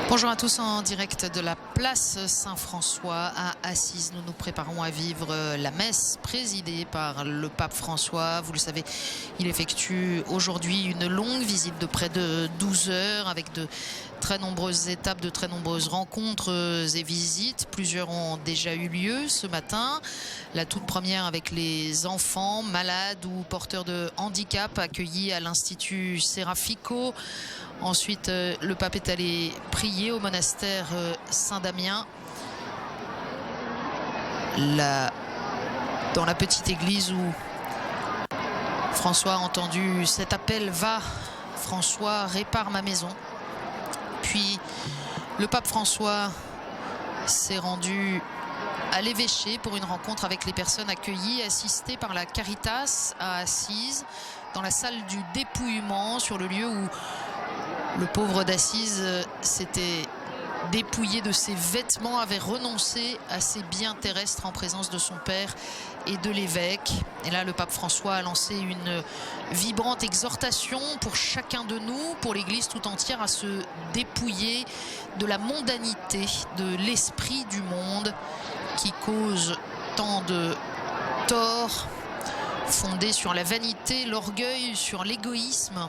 Bonjour à tous en direct de la place Saint-François à Assise. Nous nous préparons à vivre la messe présidée par le pape François. Vous le savez, il effectue aujourd'hui une longue visite de près de 12 heures avec de très nombreuses étapes, de très nombreuses rencontres et visites. Plusieurs ont déjà eu lieu ce matin. La toute première avec les enfants malades ou porteurs de handicap accueillis à l'Institut Serafico. Ensuite, le pape est allé prier au monastère Saint-Damien. Dans la petite église où François a entendu cet appel « Va, François, répare ma maison ». Puis, le pape François s'est rendu à l'évêché pour une rencontre avec les personnes accueillies, assistées par la Caritas à Assise, dans la salle du dépouillement, sur le lieu où le pauvre d'Assise s'était dépouillé de ses vêtements, avait renoncé à ses biens terrestres en présence de son père et de l'évêque. Et là, le pape François a lancé une vibrante exhortation pour chacun de nous, pour l'Église tout entière, à se dépouiller de la mondanité, de l'esprit du monde qui cause tant de torts, fondés sur la vanité, l'orgueil, sur l'égoïsme,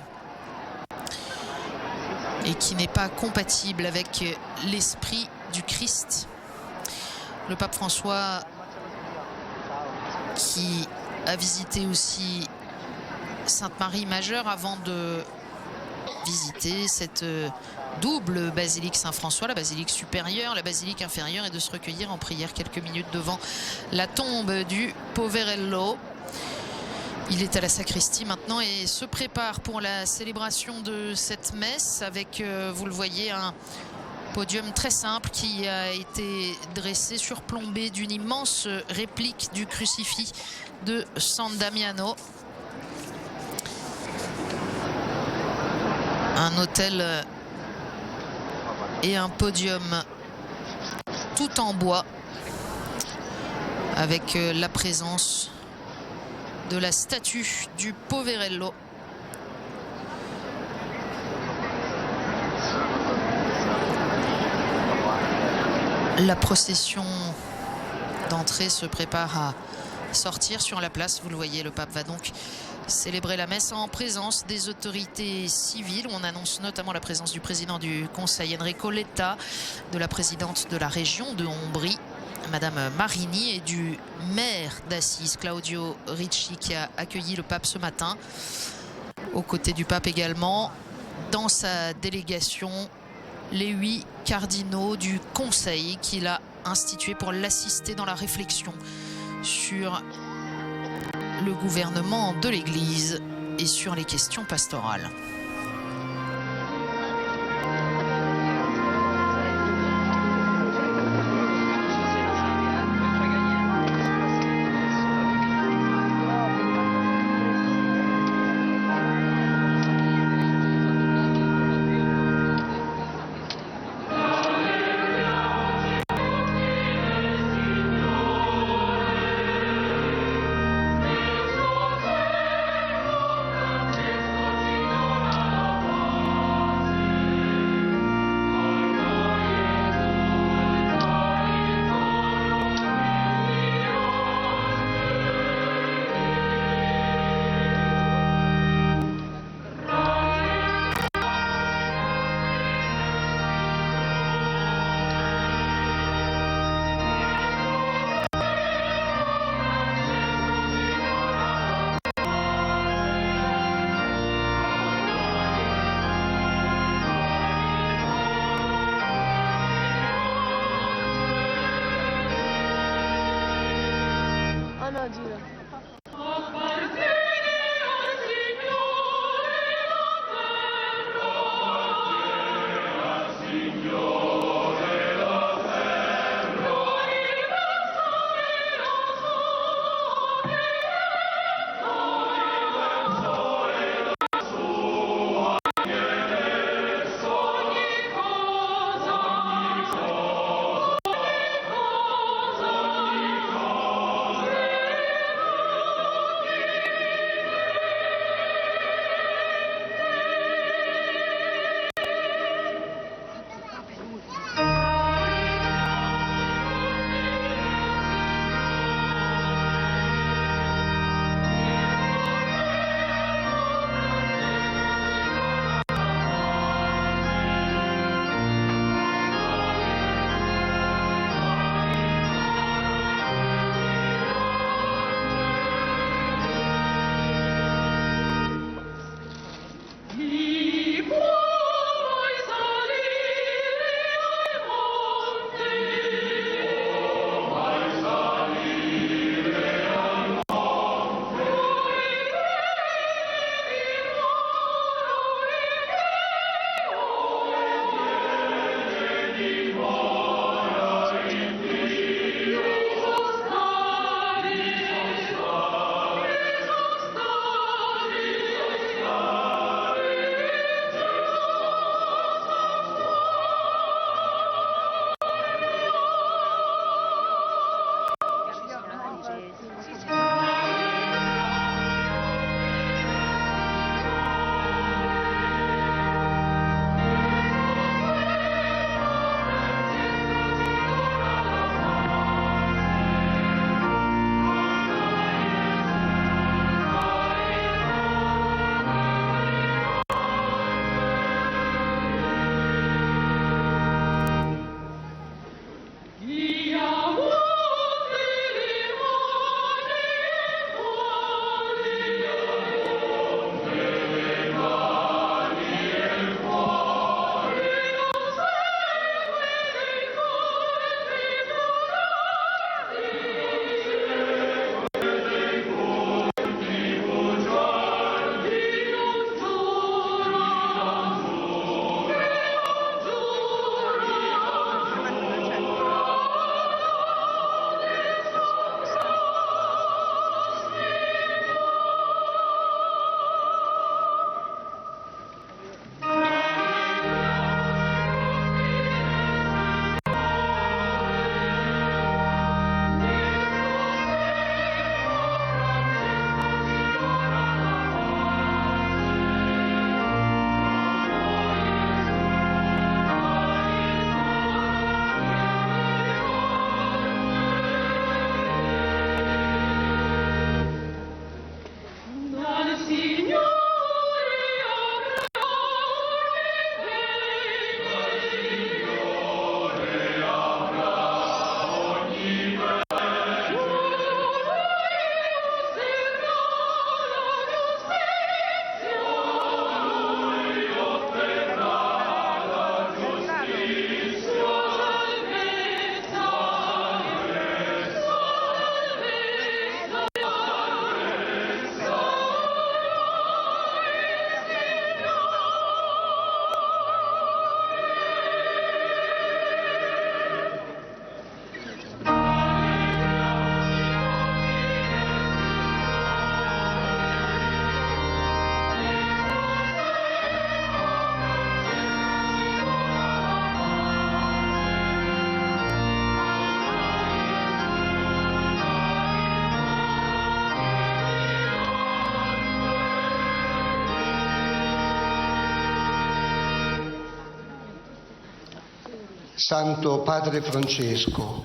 et qui n'est pas compatible avec l'esprit du Christ. Le pape François, qui a visité aussi Sainte-Marie Majeure avant de visiter cette double basilique Saint-François, la basilique supérieure, la basilique inférieure, et de se recueillir en prière quelques minutes devant la tombe du Poverello. Il est à la sacristie maintenant et se prépare pour la célébration de cette messe avec, vous le voyez, un podium très simple qui a été dressé, surplombé d'une immense réplique du crucifix de San Damiano. Un autel et un podium tout en bois avec la présence de la statue du Poverello. La procession d'entrée se prépare à sortir sur la place. Vous le voyez, le pape va donc célébrer la messe en présence des autorités civiles. On annonce notamment la présence du président du Conseil, Enrico Letta, de la présidente de la région de Ombrie, Madame Marini, et du maire d'Assise, Claudio Ricci, qui a accueilli le pape ce matin. Aux côtés du pape également, dans sa délégation, les 8 cardinaux du Conseil qu'il a institué pour l'assister dans la réflexion sur le gouvernement de l'Église et sur les questions pastorales.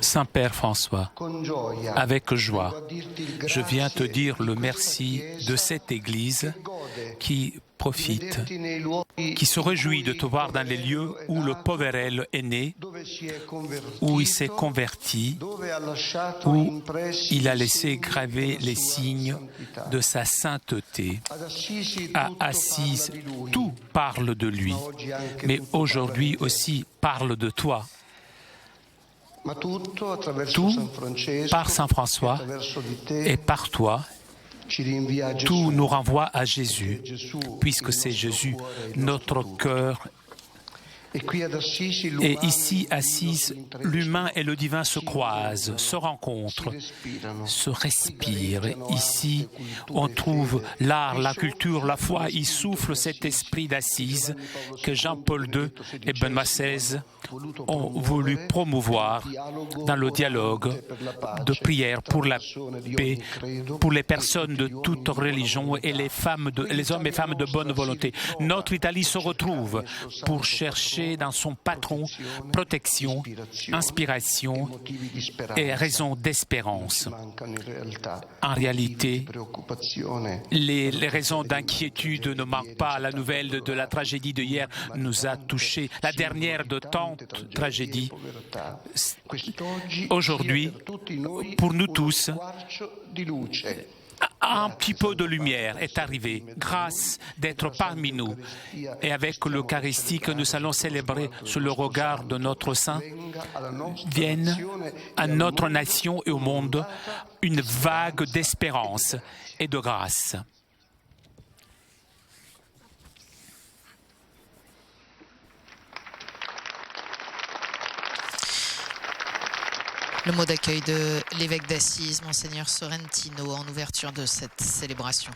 Saint-Père François, avec joie, je viens te dire le merci de cette Église qui profite, qui se réjouit de te voir dans les lieux où le Poverello est né, où il s'est converti, où il a laissé graver les signes de sa sainteté. À Assise, tout parle de lui, mais aujourd'hui aussi parle de toi. Tout, par Saint François et par toi, tout nous renvoie à Jésus, puisque c'est Jésus, notre cœur. Et ici, Assise, l'humain et le divin se croisent, se rencontrent, se respirent. Ici, on trouve l'art, la culture, la foi. Il souffle cet esprit d'Assise que Jean-Paul II et Benoît XVI ont voulu promouvoir dans le dialogue de prière pour la paix, pour les personnes de toute religion et les hommes et femmes de bonne volonté. Notre Italie se retrouve pour chercher dans son patron protection, inspiration et raison d'espérance. En réalité, les raisons d'inquiétude ne manquent pas. La nouvelle de la tragédie de hier nous a touchés. La dernière de tant de tragédies. Aujourd'hui, pour nous tous, un petit peu de lumière est arrivée, grâce d'être parmi nous. Et avec l'Eucharistie que nous allons célébrer sous le regard de notre Saint, vienne à notre nation et au monde une vague d'espérance et de grâce. Le mot d'accueil de l'évêque d'Assise, Monseigneur Sorrentino, en ouverture de cette célébration.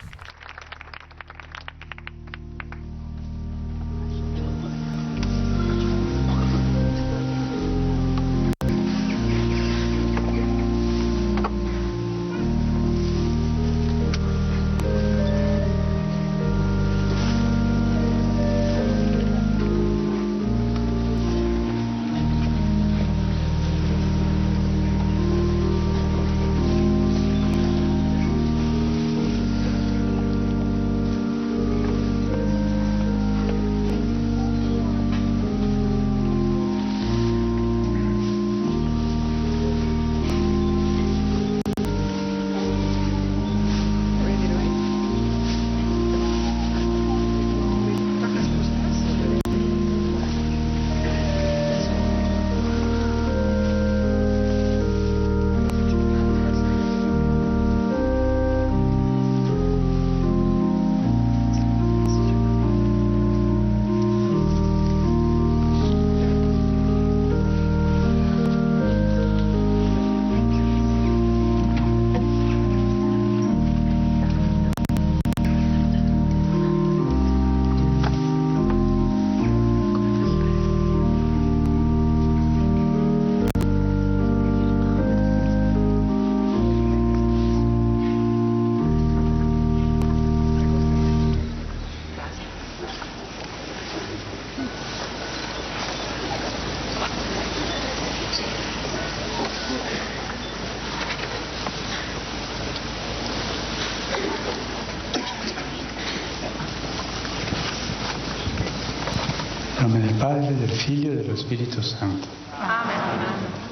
nome del Padre, del Figlio e dello Spirito Santo. Amen.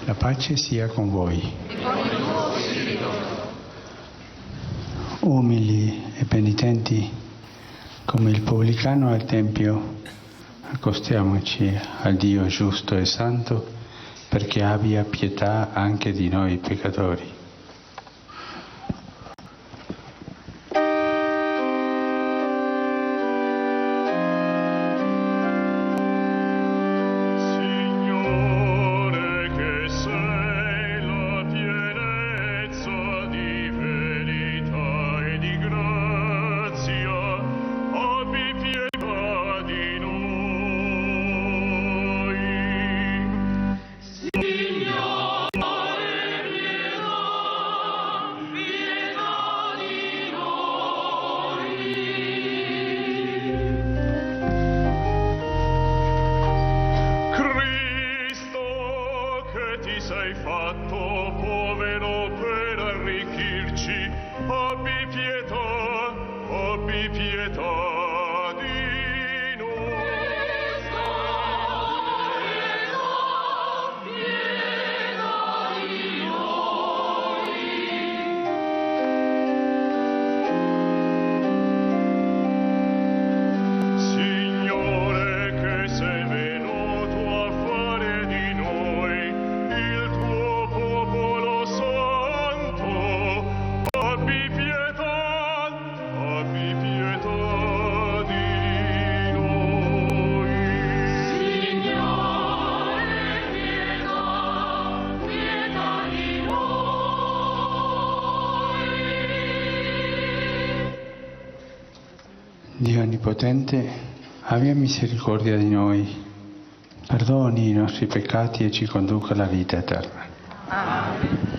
La pace sia con voi. E con il tuo spirito. Umili e penitenti come il pubblicano al Tempio, accostiamoci al Dio giusto e santo perché abbia pietà anche di noi peccatori. Signore, pietà Onnipotente, abbia misericordia di noi, perdoni i nostri peccati e ci conduca alla vita eterna. Amen.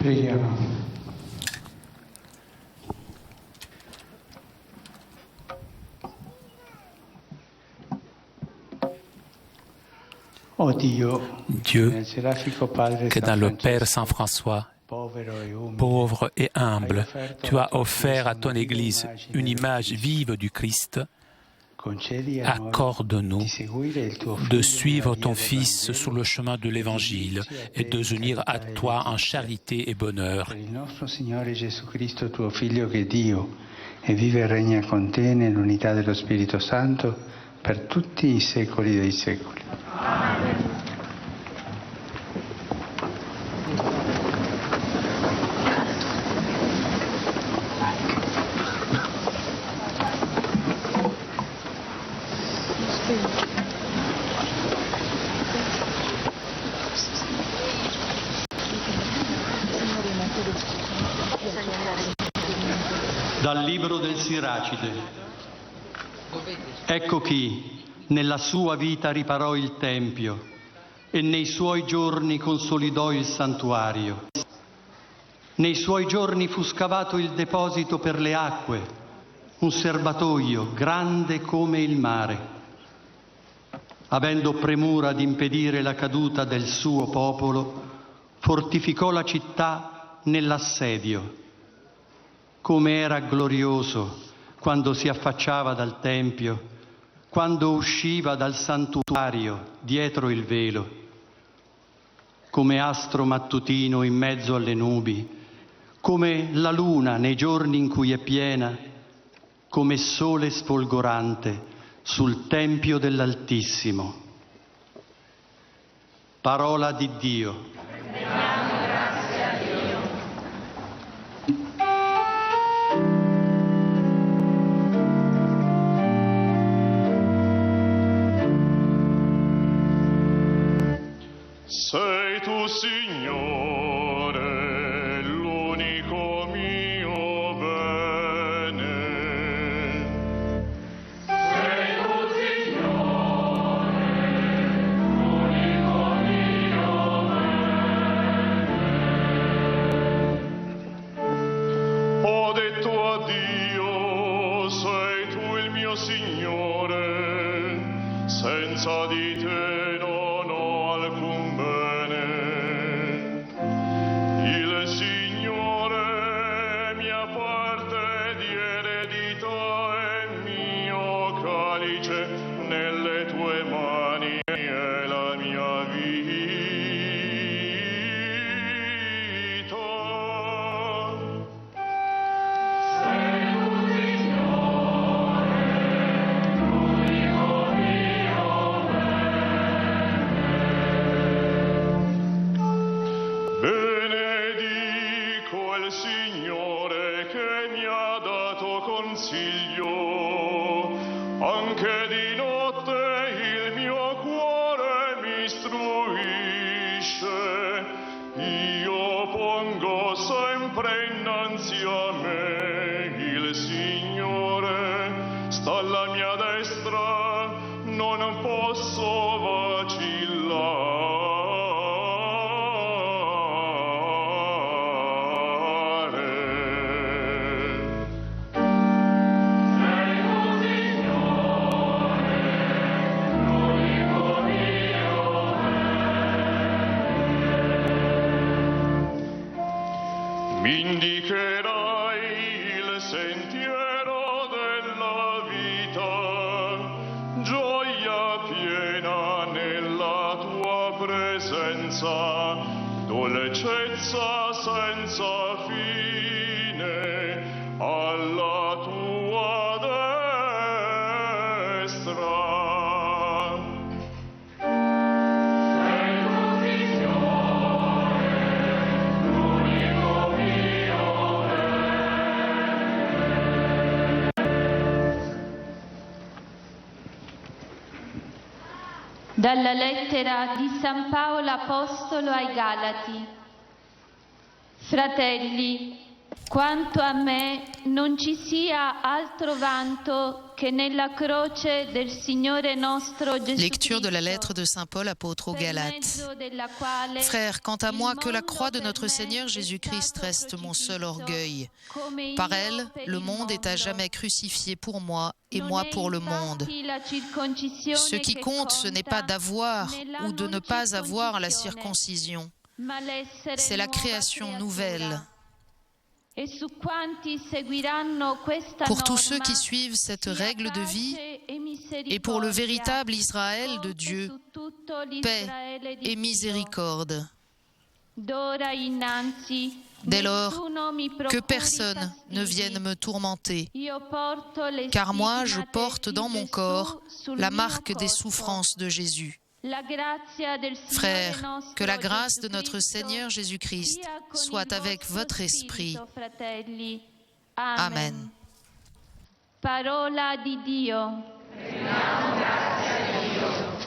Preghiamo. Oh Dieu, que dans le Père Saint François, pauvre et humble, tu as offert à ton Église une image vive du Christ. Accorde-nous de suivre ton Fils sur le chemin de l'Évangile et de nous unir à toi en charité et bonheur. Per il nostro Signore Gesù Cristo, tuo Figlio, che è Dio e vive e regna con te nell'unità dello Spirito Santo per tutti i secoli dei secoli. Amen. Dal libro del Siracide. Ecco chi nella sua vita riparò il Tempio e nei suoi giorni consolidò il santuario. Nei suoi giorni fu scavato il deposito per le acque, un serbatoio grande come il mare. Avendo premura di impedire la caduta del suo popolo, fortificò la città nell'assedio. Come era glorioso quando si affacciava dal Tempio, quando usciva dal santuario dietro il velo. Come astro mattutino in mezzo alle nubi, come la luna nei giorni in cui è piena, come sole sfolgorante sul Tempio dell'Altissimo. Parola di Dio. Sei tu, Signore, l'unico mio bene. Sei tu, Signore, l'unico mio bene. Ho detto a Dio, sei tu il mio Signore, senza di te non ho alcun bene. Il Signore mia parte di eredità e mio calice, nelle tue mani è la mia vita. Sei tu, Signore, l'unico mio benedico il Signore che mi ha dato consiglio, anche di notte il mio cuore mi istruisce. Io pongo sempre innanzi a me il Signore, sta alla mia destra, non posso vacillare. Sei tu, Signore, l'unico mio bene. Mi indicherai il sentiero della vita, gioia piena nella tua presenza, dolcezza senza fine alla tua destra. Sei tu, Signore, l'unico mio Dalla lettera di San Paolo Apostolo ai Galati. Fratelli, quanto a me non ci sia altro vanto che nella croce del Signore nostro Gesù Lecture de la Cristo, lettre de Saint Paul apôtre aux per Galates. mezzo della quale Frères, quant à il moi, que la mondo croix de per notre me Seigneur è Jésus-Christ stato reste mon seul crocifisso, orgueil. come Par io elle, per le il monde est à mondo. jamais crucifié pour moi et Non moi è pour le infatti monde. la circoncisione Ce qui che compte, ce n'est pas conta, d'avoir né la ou de ne non pas avoir la circoncisione, circoncision. ma l'essere C'est la nuova création creatura. nouvelle. E su quanti seguiranno questa Pour tous ceux norma, qui suivent cette sia règle de vie, pace e misericordia, et pour le véritable Israël de forte Dieu, su tutto paix l'Israele di et Dio. miséricorde. D'ora innanzi, Dès lors, nessuno mi que procuri personne ne fastidi. vienne me tourmenter, Io porto le car moi je stigmate porte di dans mon Gesù corps sul la mio marque des corpo. souffrances de Jésus. La grazia del Signore Frères, nostro que la grâce Gesù de notre Cristo Seigneur Jésus-Christ sia con soit il avec vostro votre esprit. spirito, fratelli. Amen. Parola di Dio. Alleluia, alleluia, alleluia.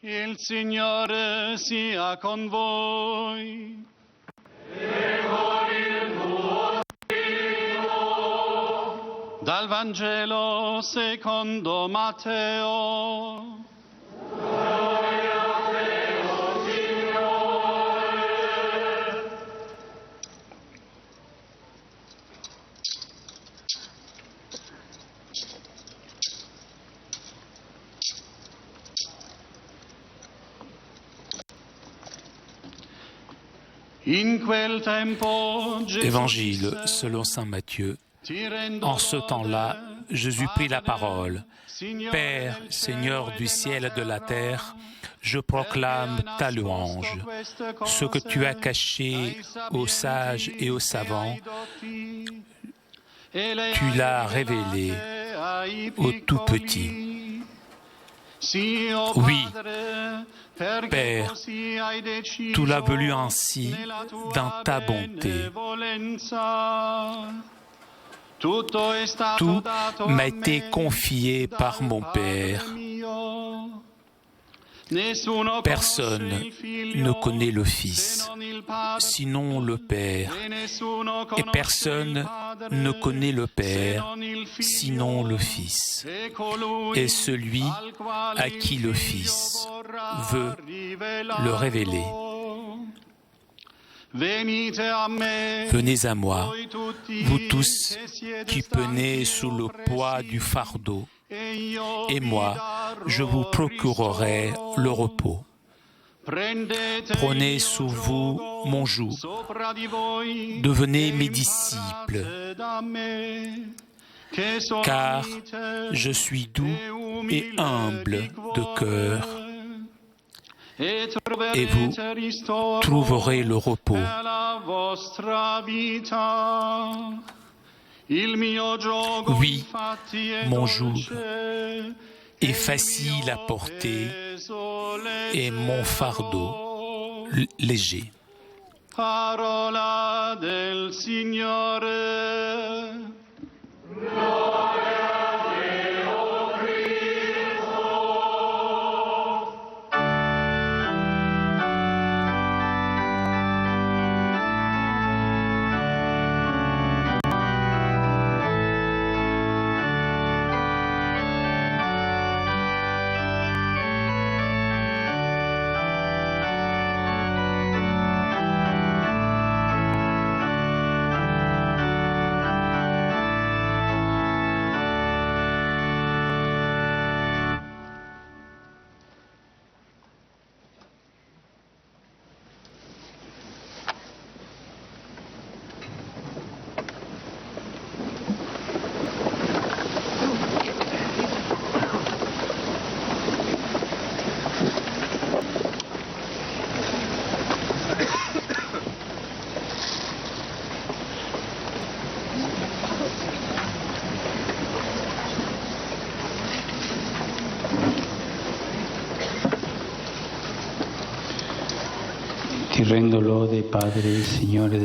Il Signore sia con voi. Dal Vangelo secondo Matteo. Évangile selon saint Matthieu. En ce temps-là, Jésus prit la parole. Père, Seigneur du ciel et de la terre, je proclame ta louange. Ce que tu as caché aux sages et aux savants, tu l'as révélé aux tout petits. Oui, Père, tu l'as voulu ainsi dans ta bonté. Tout m'a été confié par mon Père. Personne ne connaît le Fils, sinon le Père. Et personne ne connaît le Père, sinon le Fils. Et celui à qui le Fils veut le révéler. Venez à moi, vous tous qui peinez sous le poids du fardeau, et moi, je vous procurerai le repos. Prenez sous vous mon joug, devenez mes disciples, car je suis doux et humble de cœur, et vous trouverez le repos. Oui, mon joug est facile à porter et mon fardeau léger. Parola del Signore.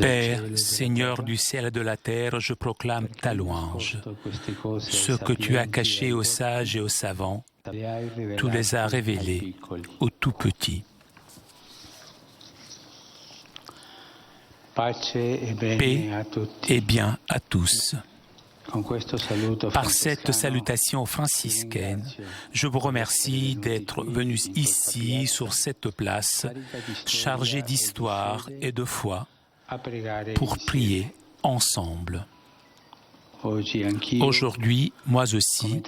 Père, Seigneur du ciel et de la terre, je proclame ta louange. Ce que tu as caché aux sages et aux savants, tu les as révélés aux tout petits. Paix et bien à tous. Par cette salutation franciscaine, je vous remercie d'être venus ici, sur cette place, chargée d'histoire et de foi, pour prier ensemble. Aujourd'hui, moi aussi,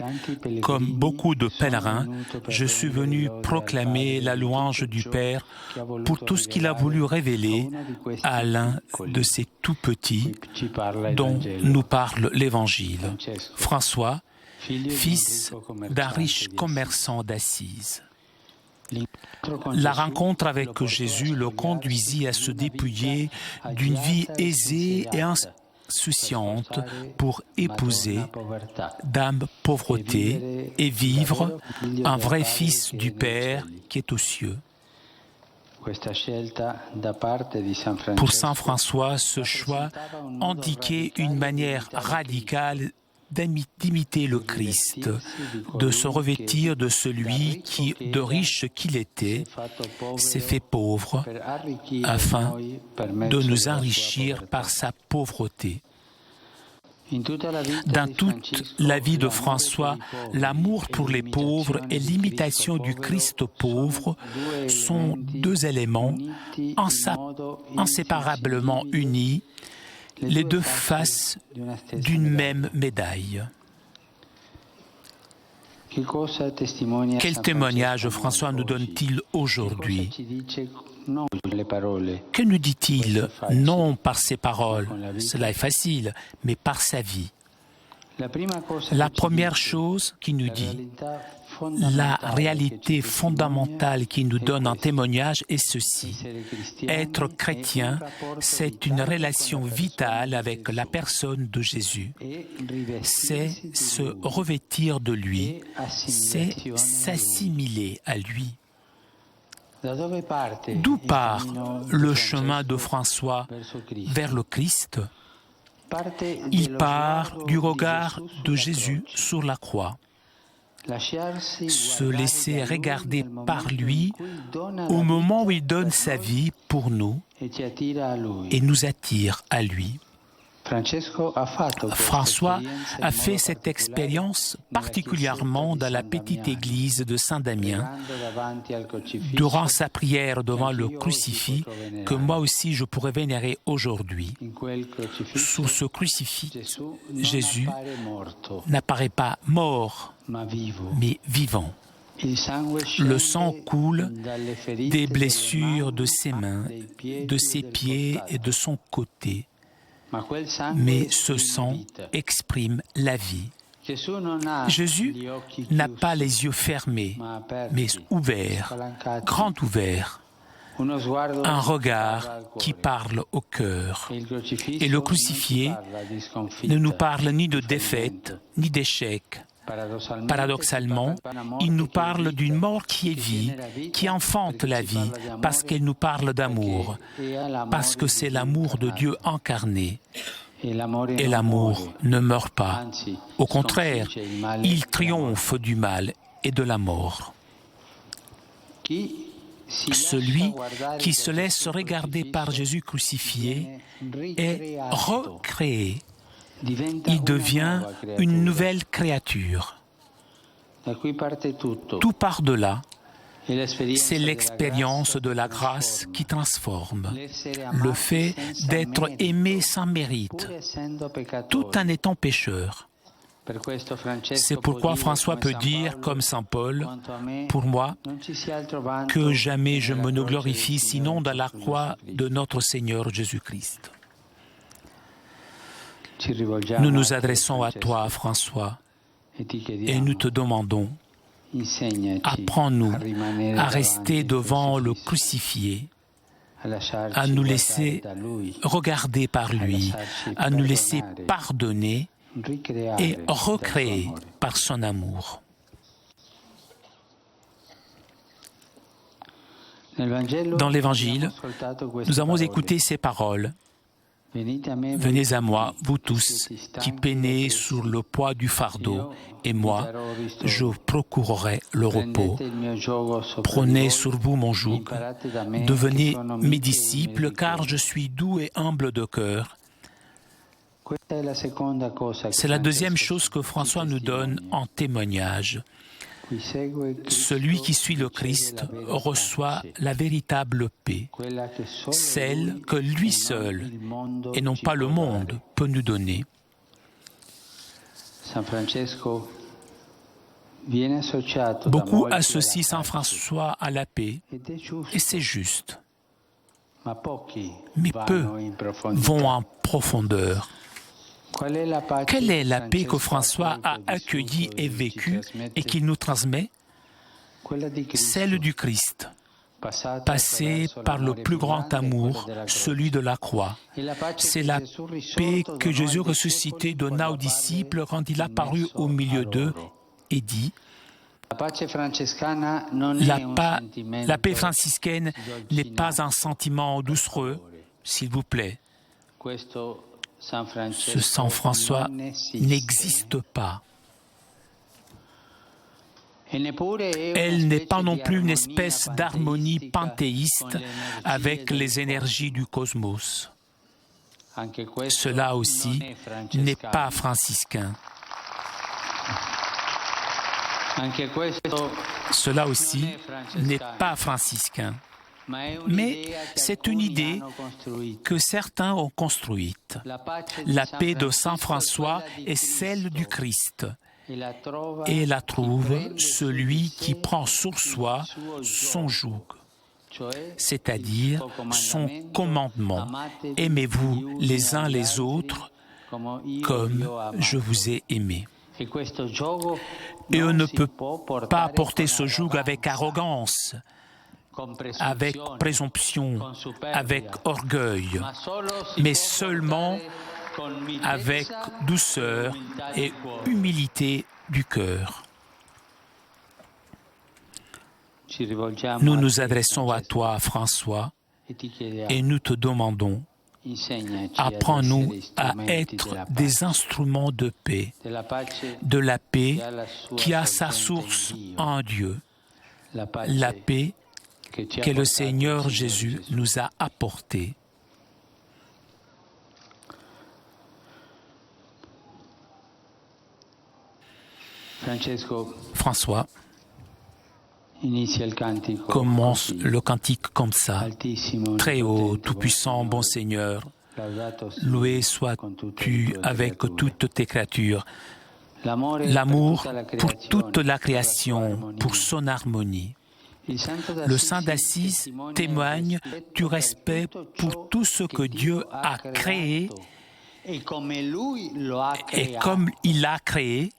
comme beaucoup de pèlerins, je suis venu proclamer la louange du Père pour tout ce qu'il a voulu révéler à l'un de ces tout petits dont nous parle l'Évangile, François, fils d'un riche commerçant d'Assise. La rencontre avec Jésus le conduisit à se dépouiller d'une vie aisée et insouciante pour épouser d'âme pauvreté et vivre un vrai fils du Père qui est aux cieux. Pour saint François, ce choix indiquait une manière radicale d'imiter le Christ, de se revêtir de celui qui, de riche qu'il était, s'est fait pauvre afin de nous enrichir par sa pauvreté. Dans toute la vie de François, l'amour pour les pauvres et l'imitation du Christ pauvre sont deux éléments inséparablement unis, les deux faces d'une même médaille. Quel témoignage François nous donne-t-il aujourd'hui? Que nous dit-il? Non par ses paroles, cela est facile, mais par sa vie. La première chose qu'il nous dit, la réalité fondamentale qu'il nous donne en témoignage est ceci. Être chrétien, c'est une relation vitale avec la personne de Jésus. C'est se revêtir de lui, c'est s'assimiler à lui. D'où part le chemin de François vers le Christ? Il part du regard de Jésus sur la croix. Se laisser regarder par lui au moment où il donne sa vie pour nous et nous attire à lui. François a fait cette expérience particulièrement dans la petite église de Saint-Damien, durant sa prière devant le crucifix, que moi aussi je pourrais vénérer aujourd'hui. Sous ce crucifix, Jésus n'apparaît pas mort, mais vivant. Le sang coule des blessures de ses mains, de ses pieds et de son côté. Mais ce sang exprime la vie. Jésus n'a pas les yeux fermés, mais ouverts, grand ouverts, un regard qui parle au cœur. Et le crucifié ne nous parle ni de défaite, ni d'échec. Paradoxalement, il nous parle d'une mort qui est vie, qui enfante la vie, parce qu'elle nous parle d'amour, parce que c'est l'amour de Dieu incarné. Et l'amour ne meurt pas. Au contraire, il triomphe du mal et de la mort. Celui qui se laisse regarder par Jésus crucifié est recréé. Il devient une nouvelle créature. Tout part de là. C'est l'expérience de la grâce qui transforme. Le fait d'être aimé sans mérite, tout en étant pécheur. C'est pourquoi François peut dire, comme saint Paul, « Pour moi, que jamais je me ne glorifie sinon dans la croix de notre Seigneur Jésus-Christ. » Nous nous adressons à toi, François, et nous te demandons, apprends-nous à rester devant le crucifié, à nous laisser regarder par lui, à nous laisser pardonner et recréer par son amour. Dans l'Évangile, nous avons écouté ces paroles. Venez à moi, vous tous, qui peinez sur le poids du fardeau, et moi, je procurerai le repos. Prenez sur vous mon joug, devenez mes disciples, car je suis doux et humble de cœur. C'est la deuxième chose que François nous donne en témoignage. Celui qui suit le Christ reçoit la véritable paix, celle que lui seul, et non pas le monde, peut nous donner. Beaucoup associent Saint François à la paix, et c'est juste. Mais peu vont en profondeur. Quelle est la paix que François a accueillie et vécue et qu'il nous transmet? Celle du Christ, passée par le plus grand amour, celui de la croix. C'est la paix que Jésus ressuscité donna aux disciples quand il apparut au milieu d'eux et dit: la paix franciscaine n'est pas un sentiment doucereux, s'il vous plaît. Ce Saint François n'existe pas. Elle n'est pas non plus une espèce d'harmonie panthéiste avec les énergies du cosmos. Cela aussi n'est pas franciscain. Cela aussi n'est pas franciscain. Mais c'est une idée que certains ont construite. La paix de Saint François est celle du Christ. Et la trouve celui qui prend sur soi son joug, c'est-à-dire son commandement. Aimez-vous les uns les autres comme je vous ai aimé. Et on ne peut pas porter ce joug avec arrogance, avec présomption, avec orgueil, mais seulement avec douceur et humilité du cœur. Nous nous adressons à toi, François, et nous te demandons, apprends-nous à être des instruments de la paix qui a sa source en Dieu, la paix que le Seigneur Jésus nous a apportée. François commence le cantique comme ça. Très haut, tout-puissant, bon Seigneur, loué sois-tu avec toutes tes créatures. L'amour pour toute la création, pour son harmonie. Le Saint d'Assise témoigne du respect pour tout ce que Dieu a créé et comme il l'a créé,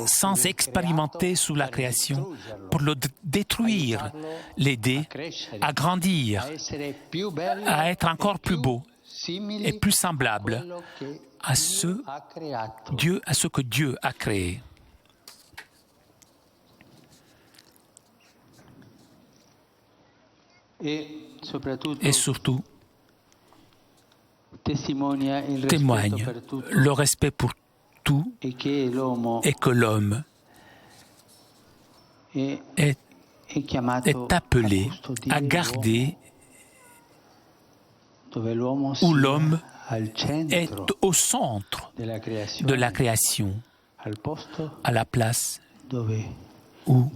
sans expérimenter sous la création, pour le détruire, l'aider à grandir, à être encore plus beau et plus semblable à ce que Dieu a créé. Et surtout, témoigne le respect pour tout et que l'homme est appelé à garder où l'homme est au centre de la création, à la place où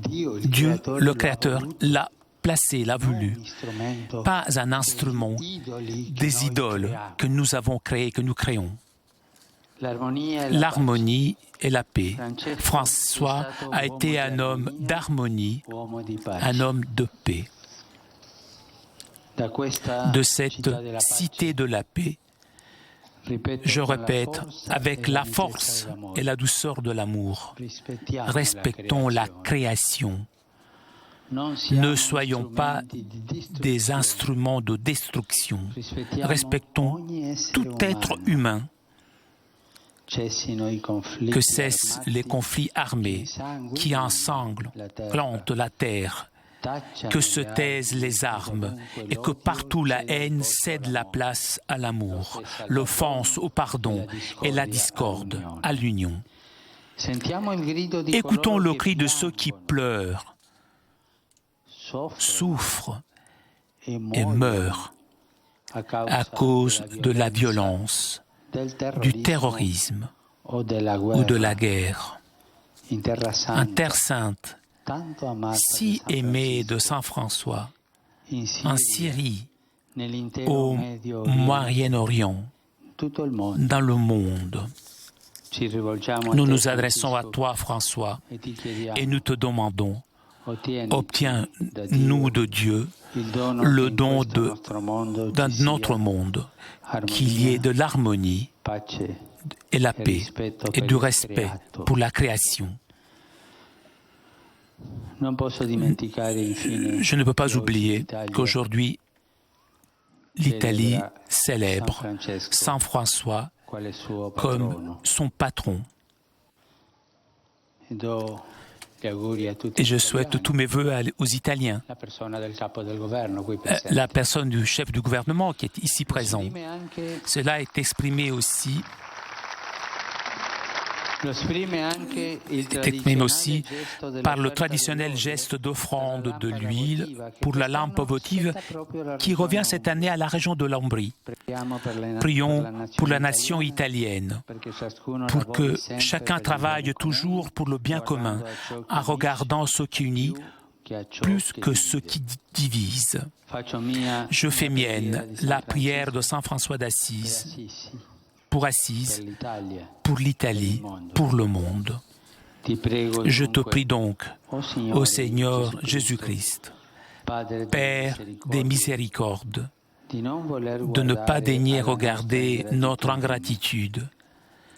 Dieu, le Créateur, l'a placé, l'a voulu. Pas un instrument des idoles que nous avons créées, que nous créons. L'harmonie et la paix. François a été un homme d'harmonie, un homme de paix. De cette cité de la paix, je répète, avec la force et la douceur de l'amour, respectons la création. Ne soyons pas des instruments de destruction. Respectons tout être humain. Que cessent les conflits armés qui ensanglantent la terre. Que se taisent les armes et que partout la haine cède la place à l'amour, l'offense au pardon et la discorde à l'union. Écoutons le cri de ceux qui pleurent, souffrent et meurent à cause de la violence, du terrorisme ou de la guerre. En Terre Sainte, si aimée de Saint François, en Syrie, au Moyen-Orient, dans le monde, nous nous adressons à toi, François, et nous te demandons, obtiens-nous de Dieu le don d'un autre monde, qu'il y ait de l'harmonie et la paix et du respect pour la création. Je ne peux pas oublier qu'aujourd'hui, l'Italie célèbre Saint François comme son patron. Et je souhaite tous mes voeux aux Italiens. La personne du chef du gouvernement qui est ici présent. Cela est exprimé aussi par le traditionnel geste d'offrande de l'huile pour la lampe votive qui revient cette année à la région de l'Ombrie. Prions pour la nation italienne, pour que chacun travaille toujours pour le bien commun, en regardant ce qui unit plus que ce qui divise. Je fais mienne la prière de Saint François d'Assise, pour Assise, pour l'Italie, pour le monde. Je te prie donc, ô Seigneur Jésus-Christ, Père des miséricordes, de ne pas daigner regarder notre ingratitude,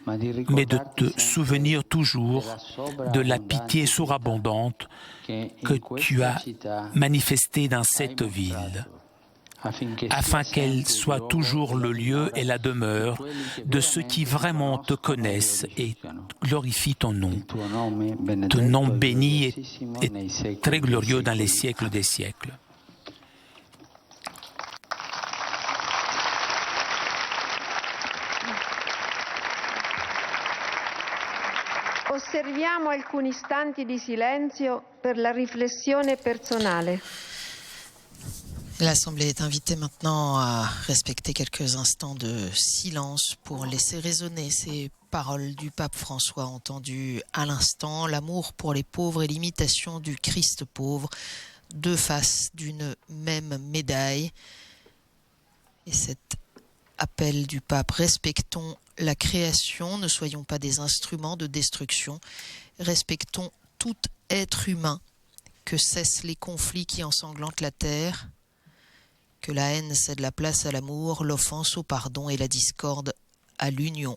mais de te souvenir toujours de la pitié surabondante que tu as manifestée dans cette ville, afin qu'elle soit toujours le lieu et la demeure de ceux qui vraiment te connaissent et glorifient ton nom. Ton nom béni est très glorieux dans les siècles des siècles. Osserviamo alcuni istanti di silenzio per la riflessione personale. L'Assemblée est invitée maintenant à respecter quelques instants de silence pour laisser résonner ces paroles du pape François entendues à l'instant. L'amour pour les pauvres et l'imitation du Christ pauvre, deux faces d'une même médaille. Et cet appel du pape, respectons la création, ne soyons pas des instruments de destruction, respectons tout être humain, que cessent les conflits qui ensanglantent la terre, que la haine cède la place à l'amour, l'offense au pardon et la discorde à l'union.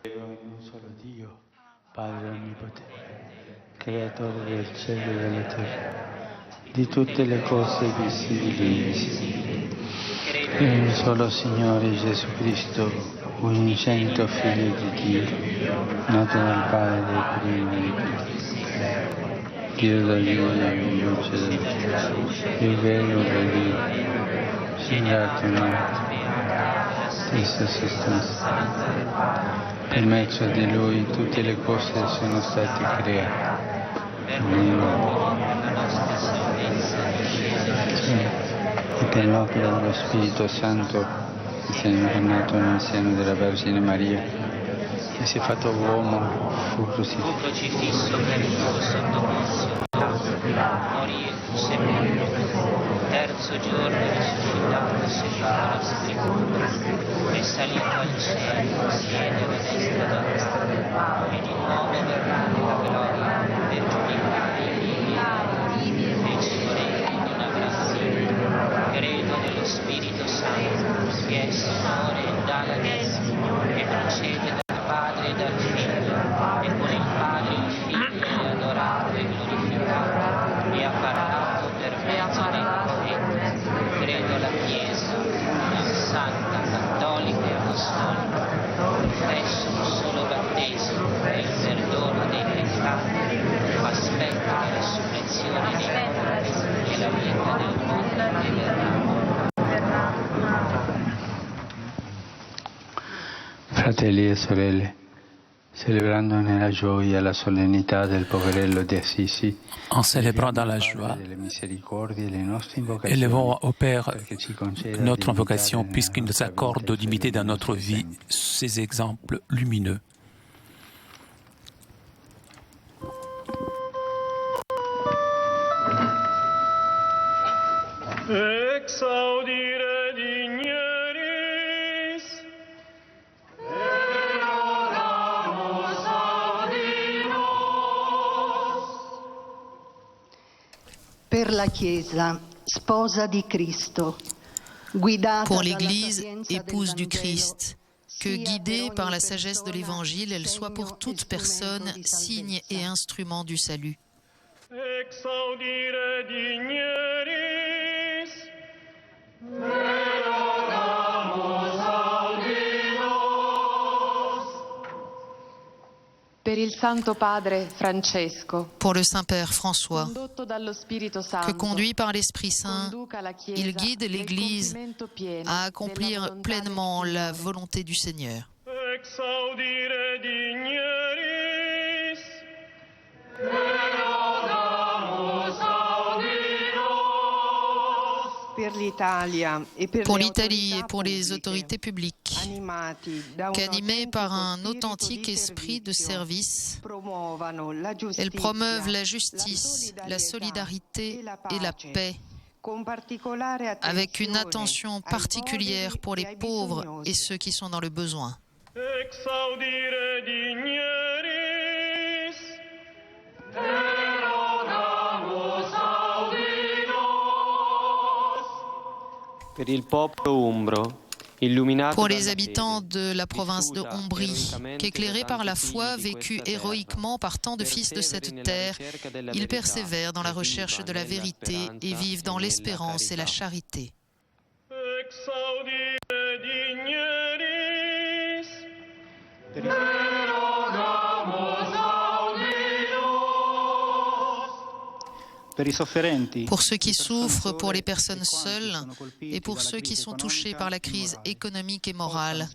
Credo in un solo Dio, Padre Onnipotente, Creatore del cielo e della terra, di tutte le cose visibili e invisibili. Credo in un solo Signore Gesù Cristo, unigenito Figlio di Dio, nato dal Padre dei primi di tutti. Dio da Dio, luce da Dio, il vero da Dio, segnato in alto. Stessa sostanza. Per mezzo di Lui tutte le cose sono state create. E per l'opera dello Spirito Santo si è incarnato nel seno della Vergine Maria e si è fatto uomo, fu crocifisso per il suo sottoposto, morì e fu sepolto. Terzo giorno risuscitato secondo la scrittura e salito al cielo, siede alla destra da Dio e di nuovo verrà nella gloria per giudicare i vivi e i suoi regni non avrà fine. Credo nello Spirito Santo che è Signore e dalla destra che procede dal Padre e dal Figlio e con il Padre il Figlio è adorato e glorificato e ha parlato per mezzo dei profeti. Credo alla Chiesa, una santa, cattolica e apostolica, confesso un solo battesimo per il perdono Fratelli e sorelle, celebrando nella gioia la solennità del poverello di Assisi, en célébrant dans la joie, élevons au Père notre invocation puisqu'il nous accorde d'imiter dans notre vie ces exemples lumineux. Exaudire digneris, et oramus audi nos. Per la Chiesa, sposa di Cristo, guidata Pour dalla l'Église, sapienza épouse del du Vangelo, Christ, que guidée par la sagesse de l'Évangile, elle soit pour toute personne signe et instrument du salut. Exaudire digneris, et oramus audi nos. Per il Santo Padre Francesco, Pour le Saint-Père François, condotto dallo Spirito que Santo, conduit par l'Esprit Saint, conduca la Chiesa il guide nel l'Église compimento pieno à della accomplir volontà del pleinement Figlio. la volonté du Seigneur. Exaudire digneris, et oramus audi nos. Per l'Italia et Pour l'Italie et pour les autorités publiques, animati da un qu'animées par un autentico authentique spirito di esprit de servizio, service, promuovano la giustizia, elles promeuvent la justice, la solidarité et la paix, con particolare avec une attenzione attention ai particulière poveri pour e les ai pauvres bisognosi. et ceux qui sont dans le besoin. Exaudire digneris, et oramus audi nos. Pour les habitants de la province de Ombrie, qu'éclairés par la foi, vécus héroïquement par tant de fils de cette terre, ils persévèrent dans la recherche de la vérité et vivent dans l'espérance et la charité. Exaudire digneris, et oramus audi nos. Pour ceux qui souffrent, pour les personnes seules et pour ceux qui sont touchés par la crise économique et morale,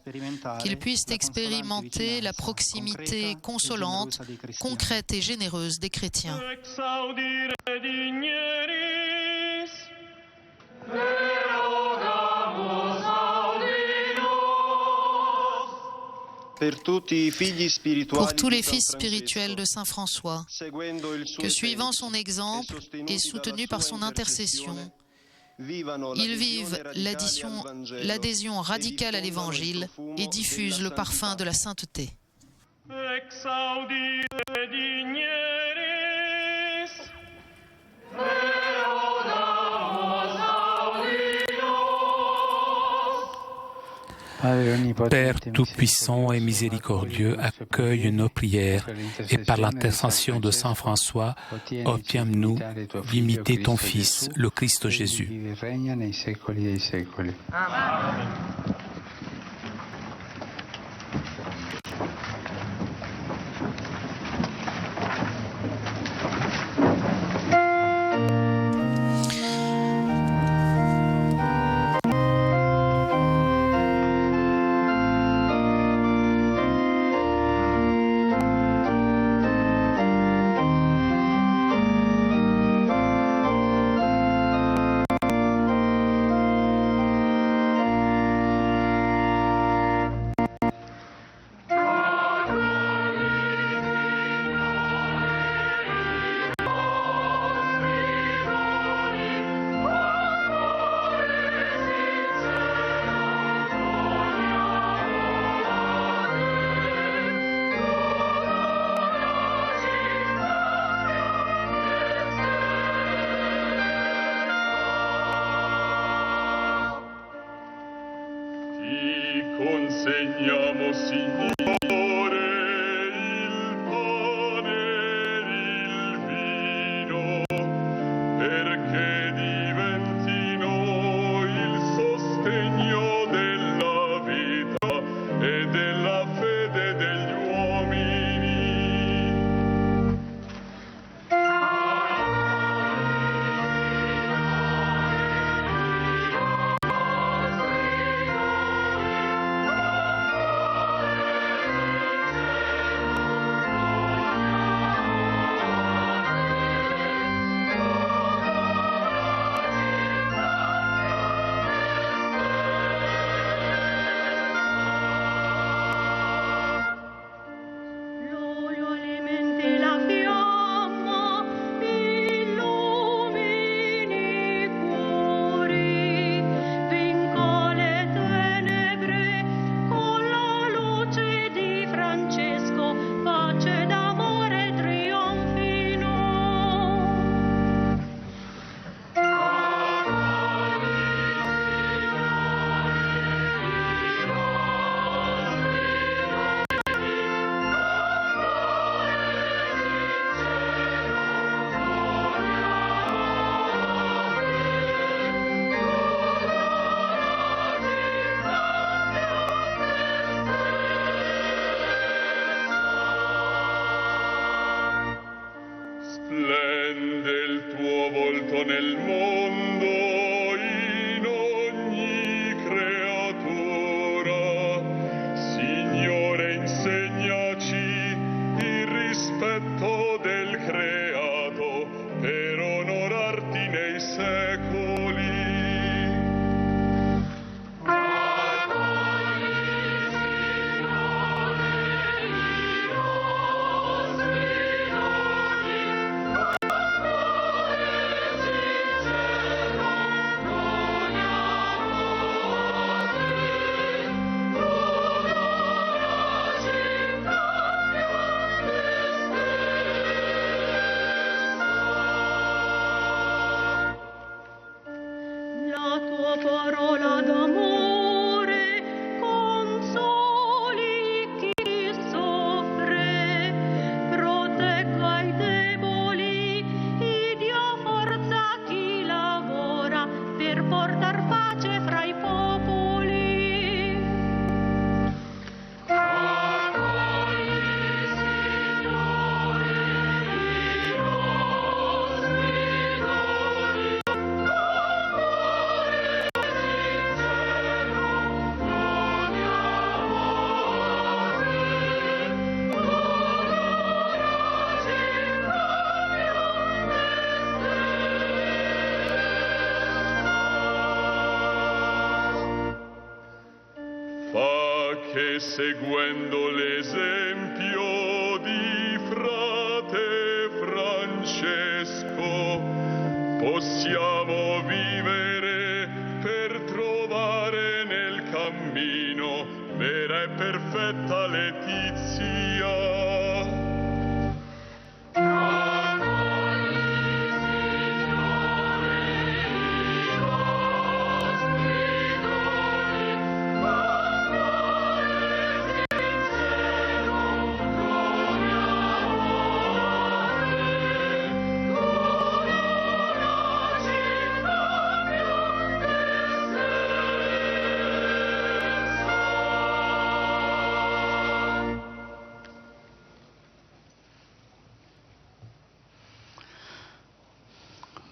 qu'ils puissent expérimenter la proximité consolante, concrète et généreuse des chrétiens. Exaudire digneris, et oramus audi nos. Pour tous les fils spirituels de Saint François, que suivant son exemple et soutenus par son intercession, ils vivent l'adhésion radicale à l'Évangile et diffusent le parfum de la sainteté. Exaudire digneris, et oramus audi nos. Père Tout-Puissant et Miséricordieux, accueille nos prières et par l'intercession de Saint François, obtiens-nous d'imiter ton Fils, le Christ Jésus. Consegniamo, Signore, il pane e il vino, perché diventino il sostegno della vita e della fede degli uomini. nel mondo in ogni creatura. Signore, insegnaci il rispetto del creato per onorarti nei secoli. Parola d'amore consoli chi soffre, protegga i deboli, dia forza a chi lavora per portar pace fra i popoli. Che seguendo l'esempio di frate Francesco possiamo vivere per trovare nel cammino vera e perfetta letizia.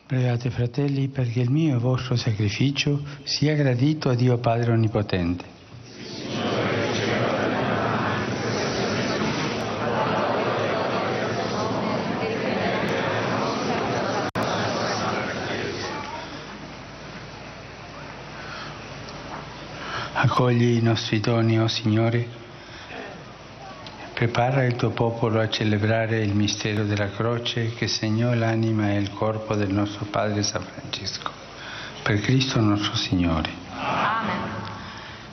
Pregate, fratelli, perché il mio e vostro sacrificio sia gradito a Dio Padre Onnipotente. Accogli i nostri doni, o Signore. Prepara il tuo popolo a celebrare il mistero della croce che segnò l'anima e il corpo del nostro Padre San Francesco. Per Cristo nostro Signore. Amen.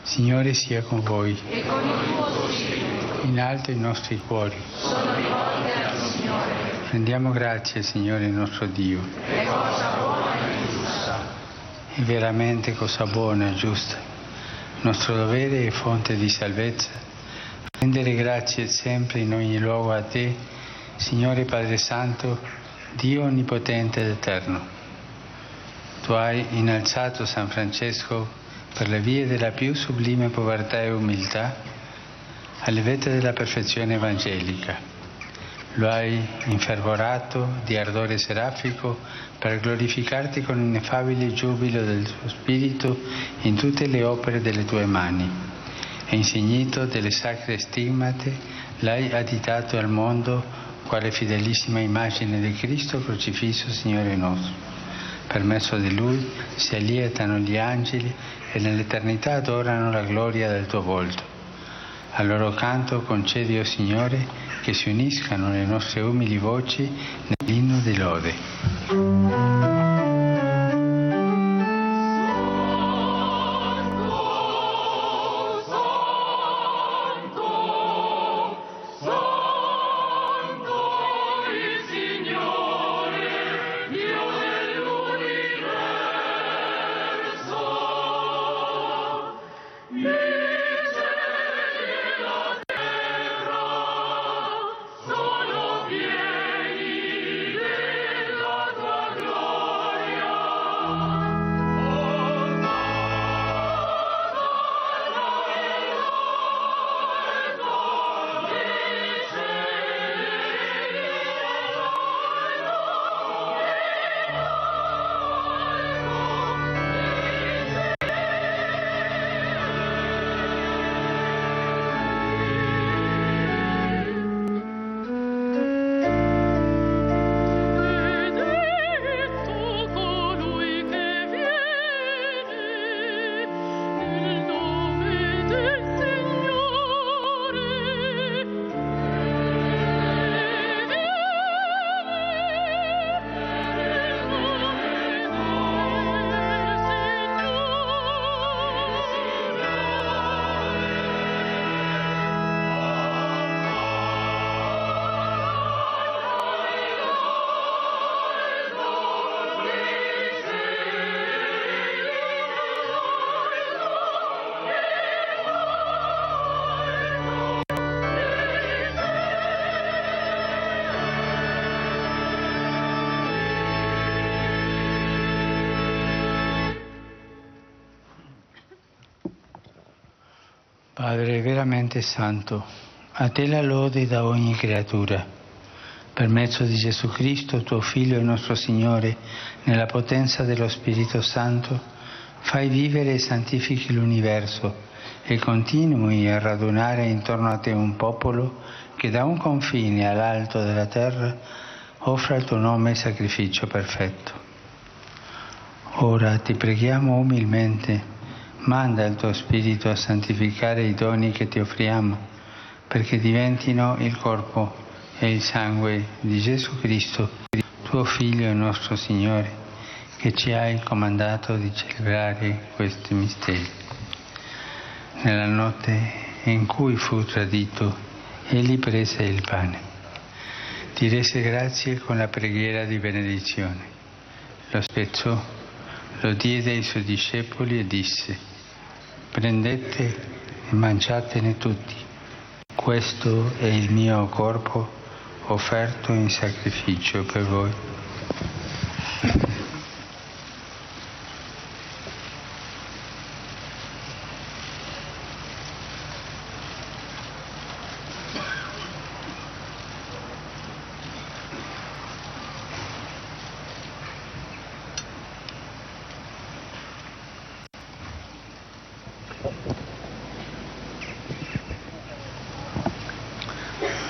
Signore sia con voi. E con il tuo spirito. In alto i nostri cuori. Sono rivolti al Signore. Rendiamo grazie, Signore nostro Dio. È cosa buona e giusta. È veramente cosa buona e giusta. Nostro dovere e fonte di salvezza. Rendere grazie sempre in ogni luogo a Te, Signore Padre Santo, Dio Onnipotente ed Eterno. Tu hai innalzato San Francesco per le vie della più sublime povertà e umiltà alle vette della perfezione evangelica. Lo hai infervorato di ardore serafico per glorificarti con ineffabile giubilo del tuo spirito in tutte le opere delle tue mani. E insignito delle sacre stigmate, l'hai additato al mondo quale fedelissima immagine di Cristo crocifisso, Signore nostro. Per mezzo di Lui si allietano gli angeli e nell'eternità adorano la gloria del tuo volto. Al loro canto concedi, o Signore, che si uniscano le nostre umili voci nell'inno di lode. Sono pieni della tua gloria. Padre veramente santo, a te la lode da ogni creatura. Per mezzo di Gesù Cristo, tuo Figlio e nostro Signore, nella potenza dello Spirito Santo, fai vivere e santifichi l'universo e continui a radunare intorno a te un popolo che da un confine all'alto della terra offra il tuo nome sacrificio perfetto. Ora ti preghiamo umilmente, manda il tuo Spirito a santificare i doni che ti offriamo, perché diventino il corpo e il sangue di Gesù Cristo, tuo Figlio e nostro Signore, che ci hai comandato di celebrare questi misteri. Nella notte in cui fu tradito, egli prese il pane, ti rese grazie con la preghiera di benedizione, lo spezzò, lo diede ai suoi discepoli e disse: prendete e mangiatene tutti, questo è il mio corpo offerto in sacrificio per voi.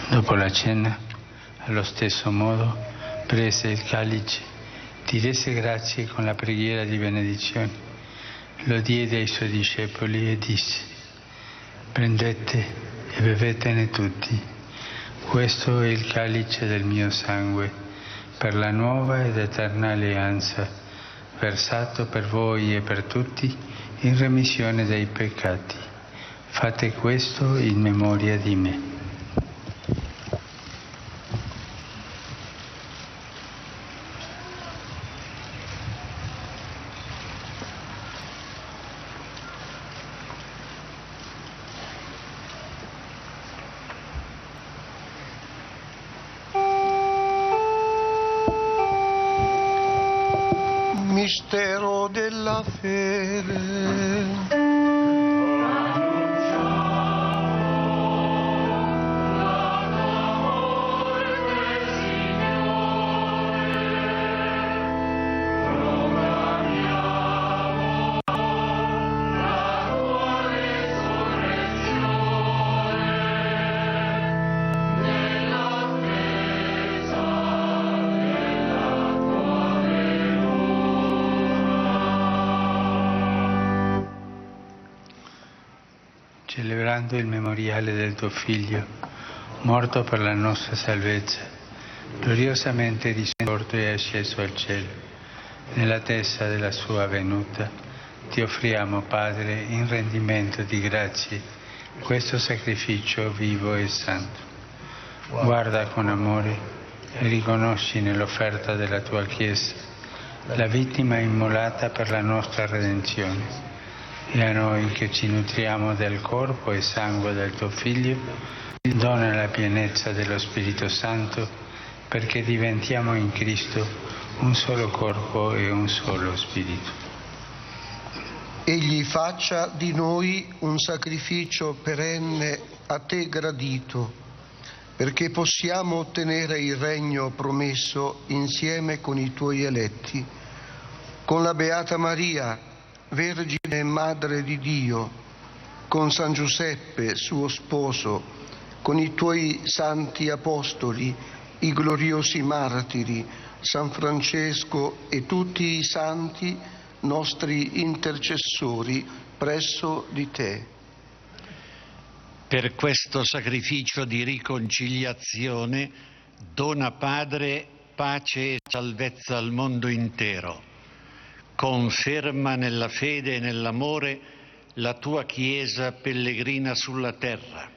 Dopo la cena, allo stesso modo, prese il calice, ti rese grazie con la preghiera di benedizione, lo diede ai suoi discepoli e disse: prendete e bevetene tutti, questo è il calice del mio sangue, per la nuova ed eterna alleanza, versato per voi e per tutti in remissione dei peccati. Fate questo in memoria di me. Mistero della fede. Celebrando il memoriale del tuo Figlio, morto per la nostra salvezza, gloriosamente risorto e asceso al cielo, nell'attesa della sua venuta, ti offriamo, Padre, in rendimento di grazie, questo sacrificio vivo e santo. Guarda con amore e riconosci nell'offerta della tua Chiesa la vittima immolata per la nostra redenzione. E a noi che ci nutriamo del corpo e sangue del tuo Figlio, dona la pienezza dello Spirito Santo, perché diventiamo in Cristo un solo corpo e un solo Spirito. Egli faccia di noi un sacrificio perenne a te gradito, perché possiamo ottenere il regno promesso insieme con i tuoi eletti, con la Beata Maria, Vergine e Madre di Dio, con San Giuseppe, suo sposo, con i tuoi santi apostoli, i gloriosi martiri, San Francesco e tutti i santi nostri intercessori presso di te. Per questo sacrificio di riconciliazione dona, Padre, pace e salvezza al mondo intero. Conferma nella fede e nell'amore la tua Chiesa pellegrina sulla terra,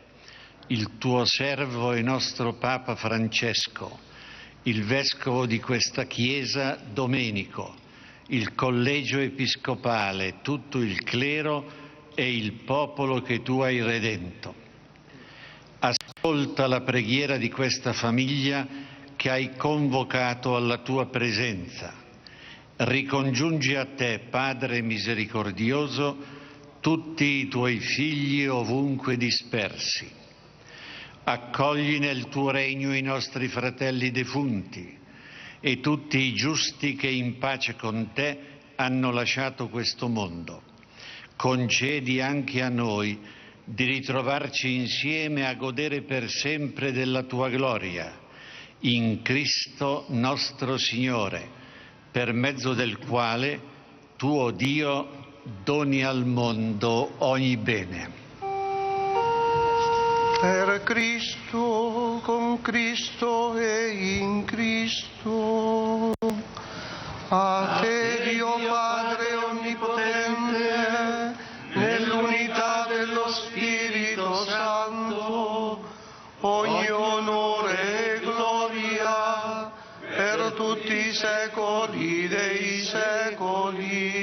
il tuo servo e nostro Papa Francesco, il Vescovo di questa Chiesa Domenico, il Collegio Episcopale, tutto il clero e il popolo che tu hai redento. Ascolta la preghiera di questa famiglia che hai convocato alla tua presenza. Ricongiungi a te, Padre misericordioso, tutti i tuoi figli ovunque dispersi. Accogli nel tuo regno i nostri fratelli defunti e tutti i giusti che in pace con te hanno lasciato questo mondo. Concedi anche a noi di ritrovarci insieme a godere per sempre della tua gloria, in Cristo nostro Signore, per mezzo del quale tuo Dio doni al mondo ogni bene. Per Cristo, con Cristo e in Cristo, a te Dio Padre Onnipotente, nell'unità dello Spirito Santo, ogni onore e gloria per tutti i secoli dei secoli.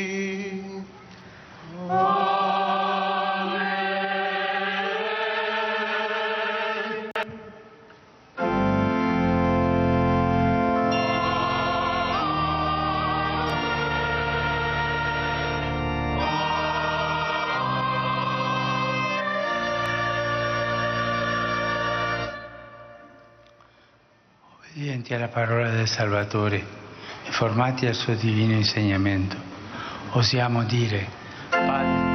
Obbedienti alla parola del Salvatore e formati al suo divino insegnamento, osiamo dire: Padre.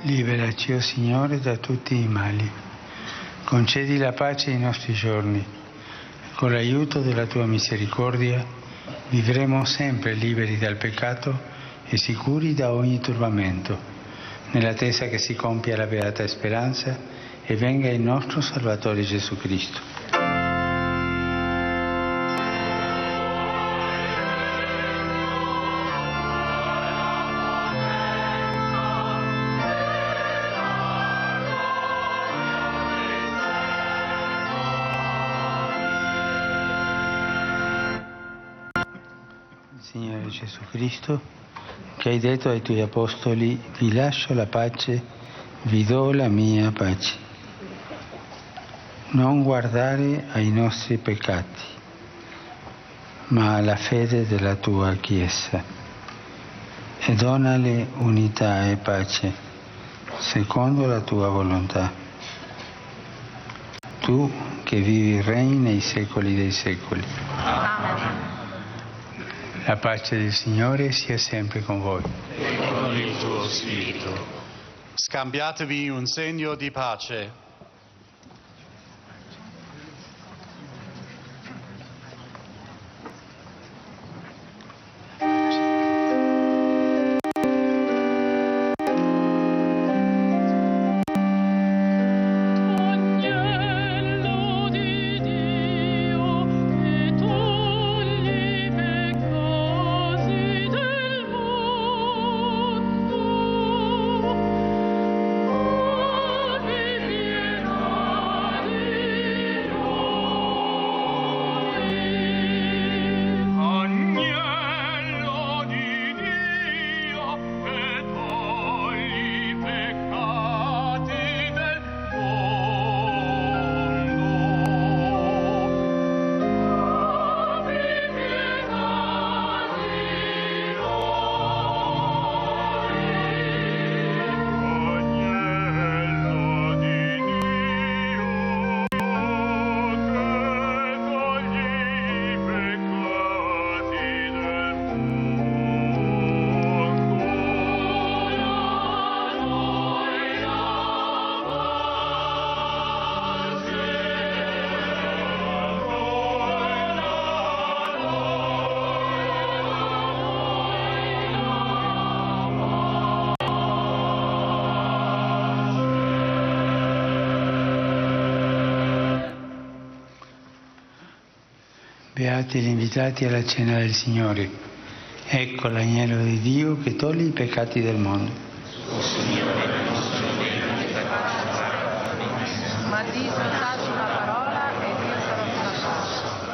Liberaci, o Signore, da tutti i mali. Concedi la pace ai nostri giorni. Con l'aiuto della tua misericordia vivremo sempre liberi dal peccato e sicuri da ogni turbamento, nell'attesa che si compia la beata speranza e venga il nostro Salvatore Gesù Cristo. Signore Gesù Cristo, che hai detto ai tuoi apostoli: vi lascio la pace, vi do la mia pace. Non guardare ai nostri peccati, ma alla fede della tua Chiesa, e donale unità e pace, secondo la tua volontà. Tu che vivi e regni nei secoli dei secoli. Amen. La pace del Signore sia sempre con voi. E con il tuo spirito. Scambiatevi un segno di pace. Vivi Beati gli invitati alla cena del Signore. Ecco l'agnello di Dio che toglie i peccati del mondo. Ma di soltanto una parola e Dio sarà lasciato.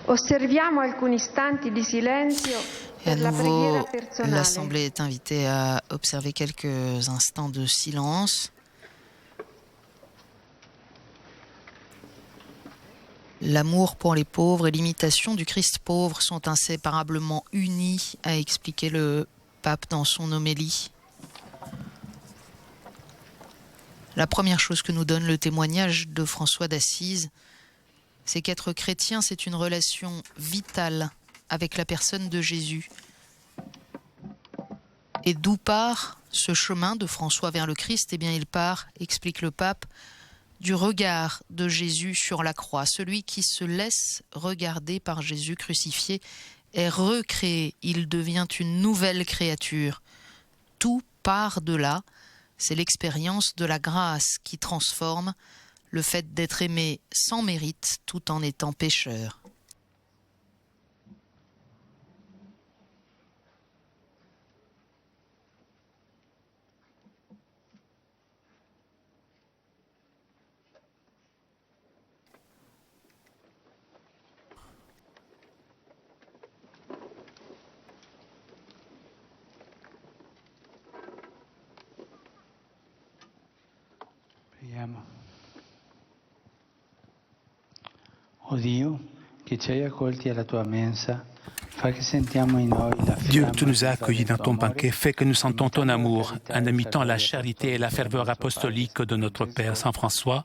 Osserviamo alcuni istanti di silenzio Et à per la preghiera nouveau, personale. l'Assemblée est invitée à observer quelques instants de silence. L'amour pour les pauvres et l'imitation du Christ pauvre sont inséparablement unis, a expliqué le pape dans son homélie. La première chose que nous donne le témoignage de François d'Assise, c'est qu'être chrétien, c'est une relation vitale avec la personne de Jésus. Et d'où part ce chemin de François vers le Christ? Eh bien, il part, explique le pape, du regard de Jésus sur la croix. Celui qui se laisse regarder par Jésus crucifié est recréé, il devient une nouvelle créature. Tout part de là, c'est l'expérience de la grâce qui transforme, le fait d'être aimé sans mérite tout en étant pécheur. Oh Dio, che ci hai accolti alla tua mensa, fa che sentiamo in noi la Dieu, tu nous as fiamma accueillis dans ton banquet, fais que nous sentons ton amour, en imitant la charité et la ferveur apostolique de notre Père Saint François,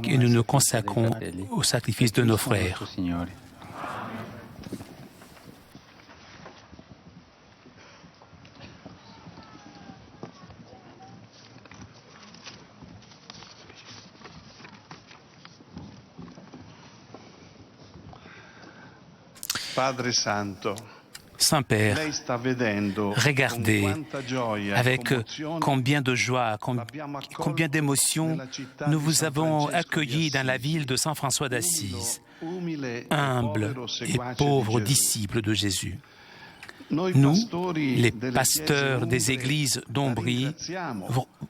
et nous nous consacrons au sacrifice de nos frères. Padre Santo, Saint-Père, lei sta vedendo regardez con quanta gioia e avec commozione combien de joie, combien d'émotions nous vous avons accueillis dans la ville de Saint François d'Assise, humble et pauvre disciple de Jésus. Nous, les pasteurs des églises d'Ombrie,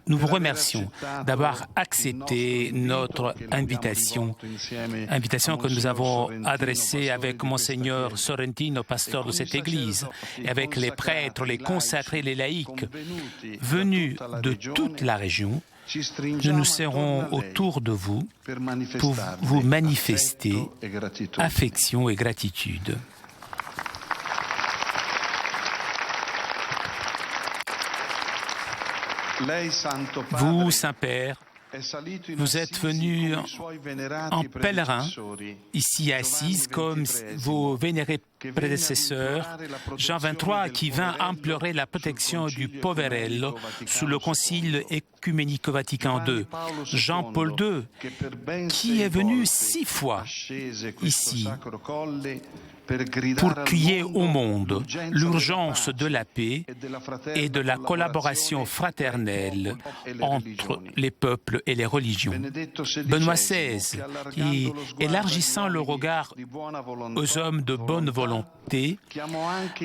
nous vous remercions d'avoir accepté notre invitation que nous avons adressée avec Monseigneur Sorrentino, pasteur de cette église, et avec les prêtres, les consacrés, les laïcs, venus de toute la région. Nous nous serrons autour de vous pour vous manifester affection et gratitude. Vous, Saint-Père, vous êtes venus en pèlerin ici à Assise comme vos vénérés prédécesseurs, Jean XXIII qui vint implorer la protection du Poverello sous le Concile Œcuménique Vatican II, Jean-Paul II qui est venu 6 fois ici pour crier au monde l'urgence de la paix et de la collaboration fraternelle entre les peuples et les religions. Benoît XVI, qui, élargissant le regard aux hommes de bonne volonté,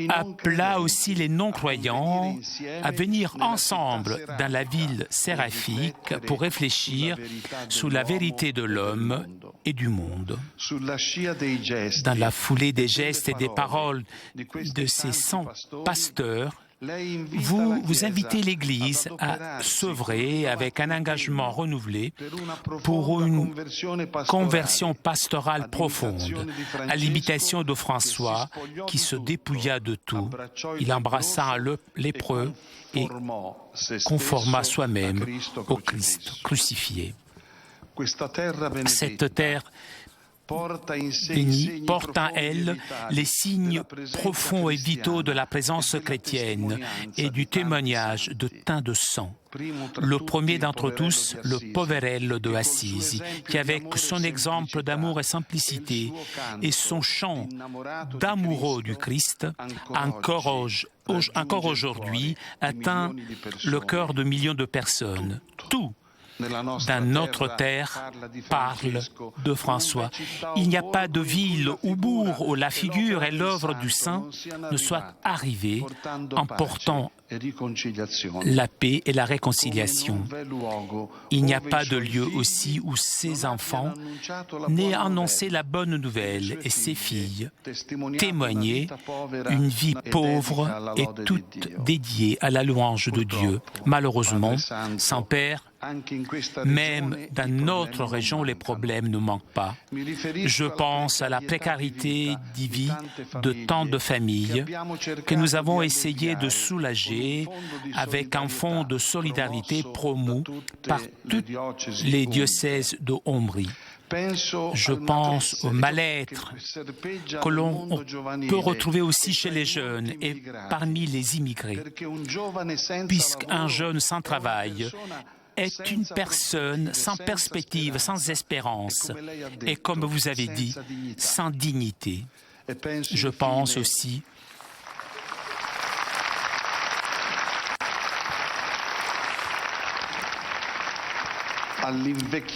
appela aussi les non-croyants à venir ensemble dans la ville séraphique pour réfléchir sur la vérité de l'homme et du monde. Dans la foulée des gestes et des paroles de ces 100 pasteurs, vous invitez l'Église à s'œuvrer avec un engagement renouvelé pour une conversion pastorale profonde, à l'imitation de François qui se dépouilla de tout. Il embrassa le lépreux et conforma soi-même au Christ crucifié. Cette terre bénie porte en elle les signes profonds et vitaux de la présence chrétienne et du témoignage de teint de sang. Le premier d'entre tous, le Poverello de Assisi, qui avec son exemple d'amour et simplicité et son chant d'amoureux du Christ, encore aujourd'hui, atteint le cœur de millions de personnes. Tout dans notre terre parle de François. Il n'y a pas de ville ou bourg où la figure et l'œuvre du saint ne soient arrivées en portant la paix et la réconciliation. Il n'y a pas de lieu aussi où ses enfants n'aient annoncé la bonne nouvelle et ses filles témoignaient une vie pauvre et toute dédiée à la louange de Dieu. Malheureusement, Saint-Père, même dans notre région, les problèmes ne manquent pas. Je pense à la précarité de vie de tant de familles que nous avons essayé de soulager avec un fonds de solidarité promu par tous les diocèses de Ombrie. Je pense au mal-être que l'on peut retrouver aussi chez les jeunes et parmi les immigrés, puisqu'un jeune sans travail est une personne sans perspective, sans espérance et, comme vous avez dit, sans dignité. Je pense aussi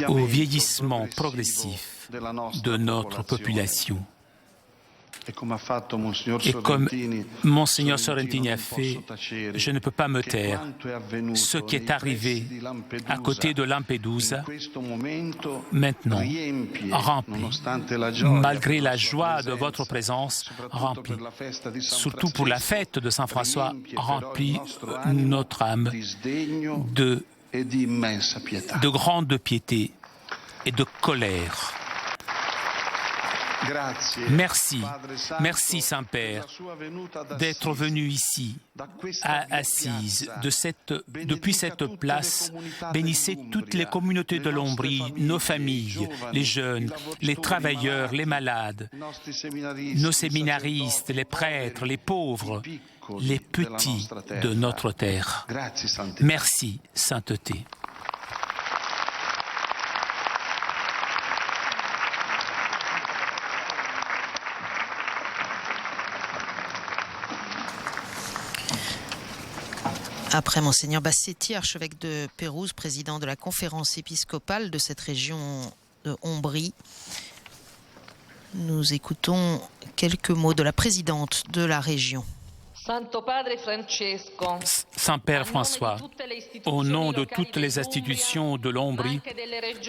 au vieillissement progressif de notre population. Et comme Monseigneur Sorrentini a fait, je ne peux pas me taire. Ce qui est arrivé à côté de Lampedusa, maintenant, rempli, malgré la joie de votre présence, rempli, surtout pour la fête de Saint François, rempli notre âme de grande piété et de colère. Merci Saint-Père d'être venu ici à Assise. Depuis cette place, bénissez toutes les communautés de l'Ombrie, nos familles, les jeunes, les travailleurs, les malades, nos séminaristes, les prêtres, les pauvres, les petits de notre terre. Merci, Sainteté. Après Monseigneur Bassetti, archevêque de Pérouse, président de la conférence épiscopale de cette région de Ombrie, nous écoutons quelques mots de la présidente de la région. Saint-Père François, au nom de toutes les institutions de l'Ombrie,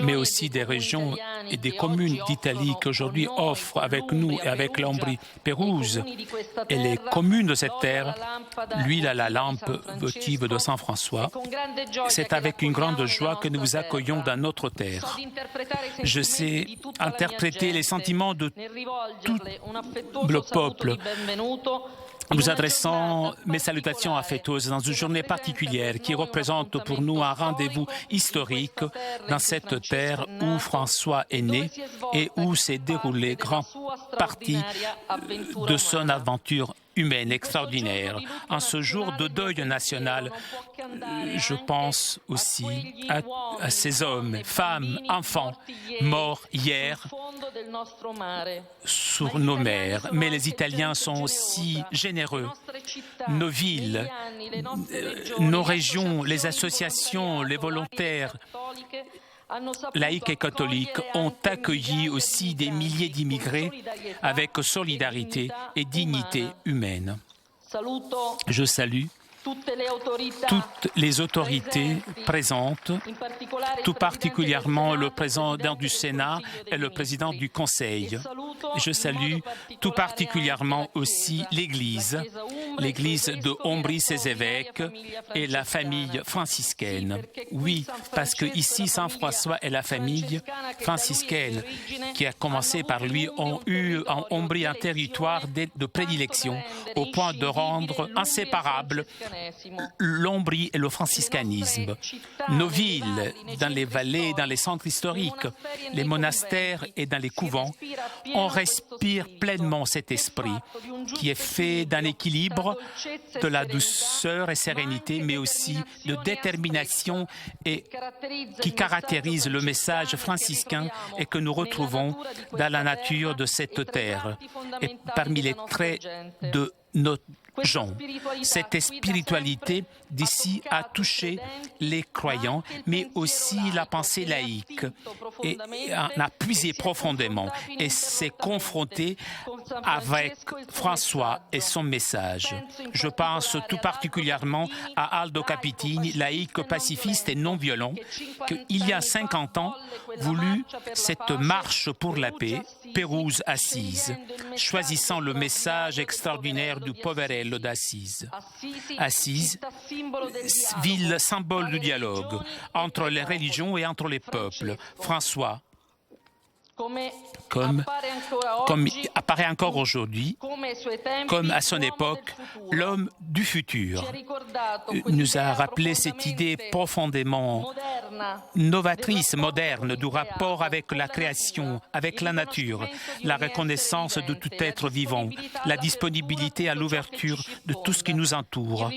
mais aussi des régions et des communes d'Italie qui aujourd'hui offrent avec nous et avec l'Ombrie, Pérouse et les communes de cette terre, l'huile à la lampe votive de Saint François, c'est avec une grande joie que nous vous accueillons dans notre terre. Je sais interpréter les sentiments de tout le peuple, nous adressons mes salutations affectueuses dans une journée particulière qui représente pour nous un rendez-vous historique dans cette terre où François est né et où s'est déroulée grande partie de son aventure humaine extraordinaire. En ce jour de deuil national, je pense aussi à ces hommes, femmes, enfants morts hier sur nos mers. Mais les Italiens sont aussi généreux. Nos villes, nos régions, les associations, les volontaires laïcs et catholiques ont accueilli aussi des milliers d'immigrés avec solidarité et dignité humaine. Je salue toutes les autorités présentes, tout particulièrement le président du Sénat et le président du Conseil. Je salue tout particulièrement aussi l'Église de Ombrie, ses évêques et la famille franciscaine. Oui, parce que ici, Saint François et la famille franciscaine qui a commencé par lui ont eu en Ombrie un territoire de prédilection au point de rendre inséparables l'Ombrie et le franciscanisme. Nos villes, dans les vallées, dans les centres historiques, les monastères et dans les couvents, on respire pleinement cet esprit qui est fait d'un équilibre, de la douceur et sérénité, mais aussi de détermination et qui caractérise le message franciscain et que nous retrouvons dans la nature de cette terre. Et parmi les traits de Jean. Cette spiritualité d'ici a touché les croyants, mais aussi la pensée laïque, et en a puisé profondément et s'est confronté avec François et son message. Je pense tout particulièrement à Aldo Capitini, laïque, pacifiste et non violent, qu'il y a 50 ans voulut cette marche pour la paix, Pérouse-Assise, choisissant le message extraordinaire du Poverello d'Assise. Assise, ville symbole du dialogue entre les religions et entre les peuples. François, comme apparaît encore aujourd'hui, comme à son époque, l'homme du futur, nous a rappelé cette idée profondément novatrice, moderne, du rapport avec la création, avec la nature, la reconnaissance de tout être vivant, la disponibilité à l'ouverture de tout ce qui nous entoure,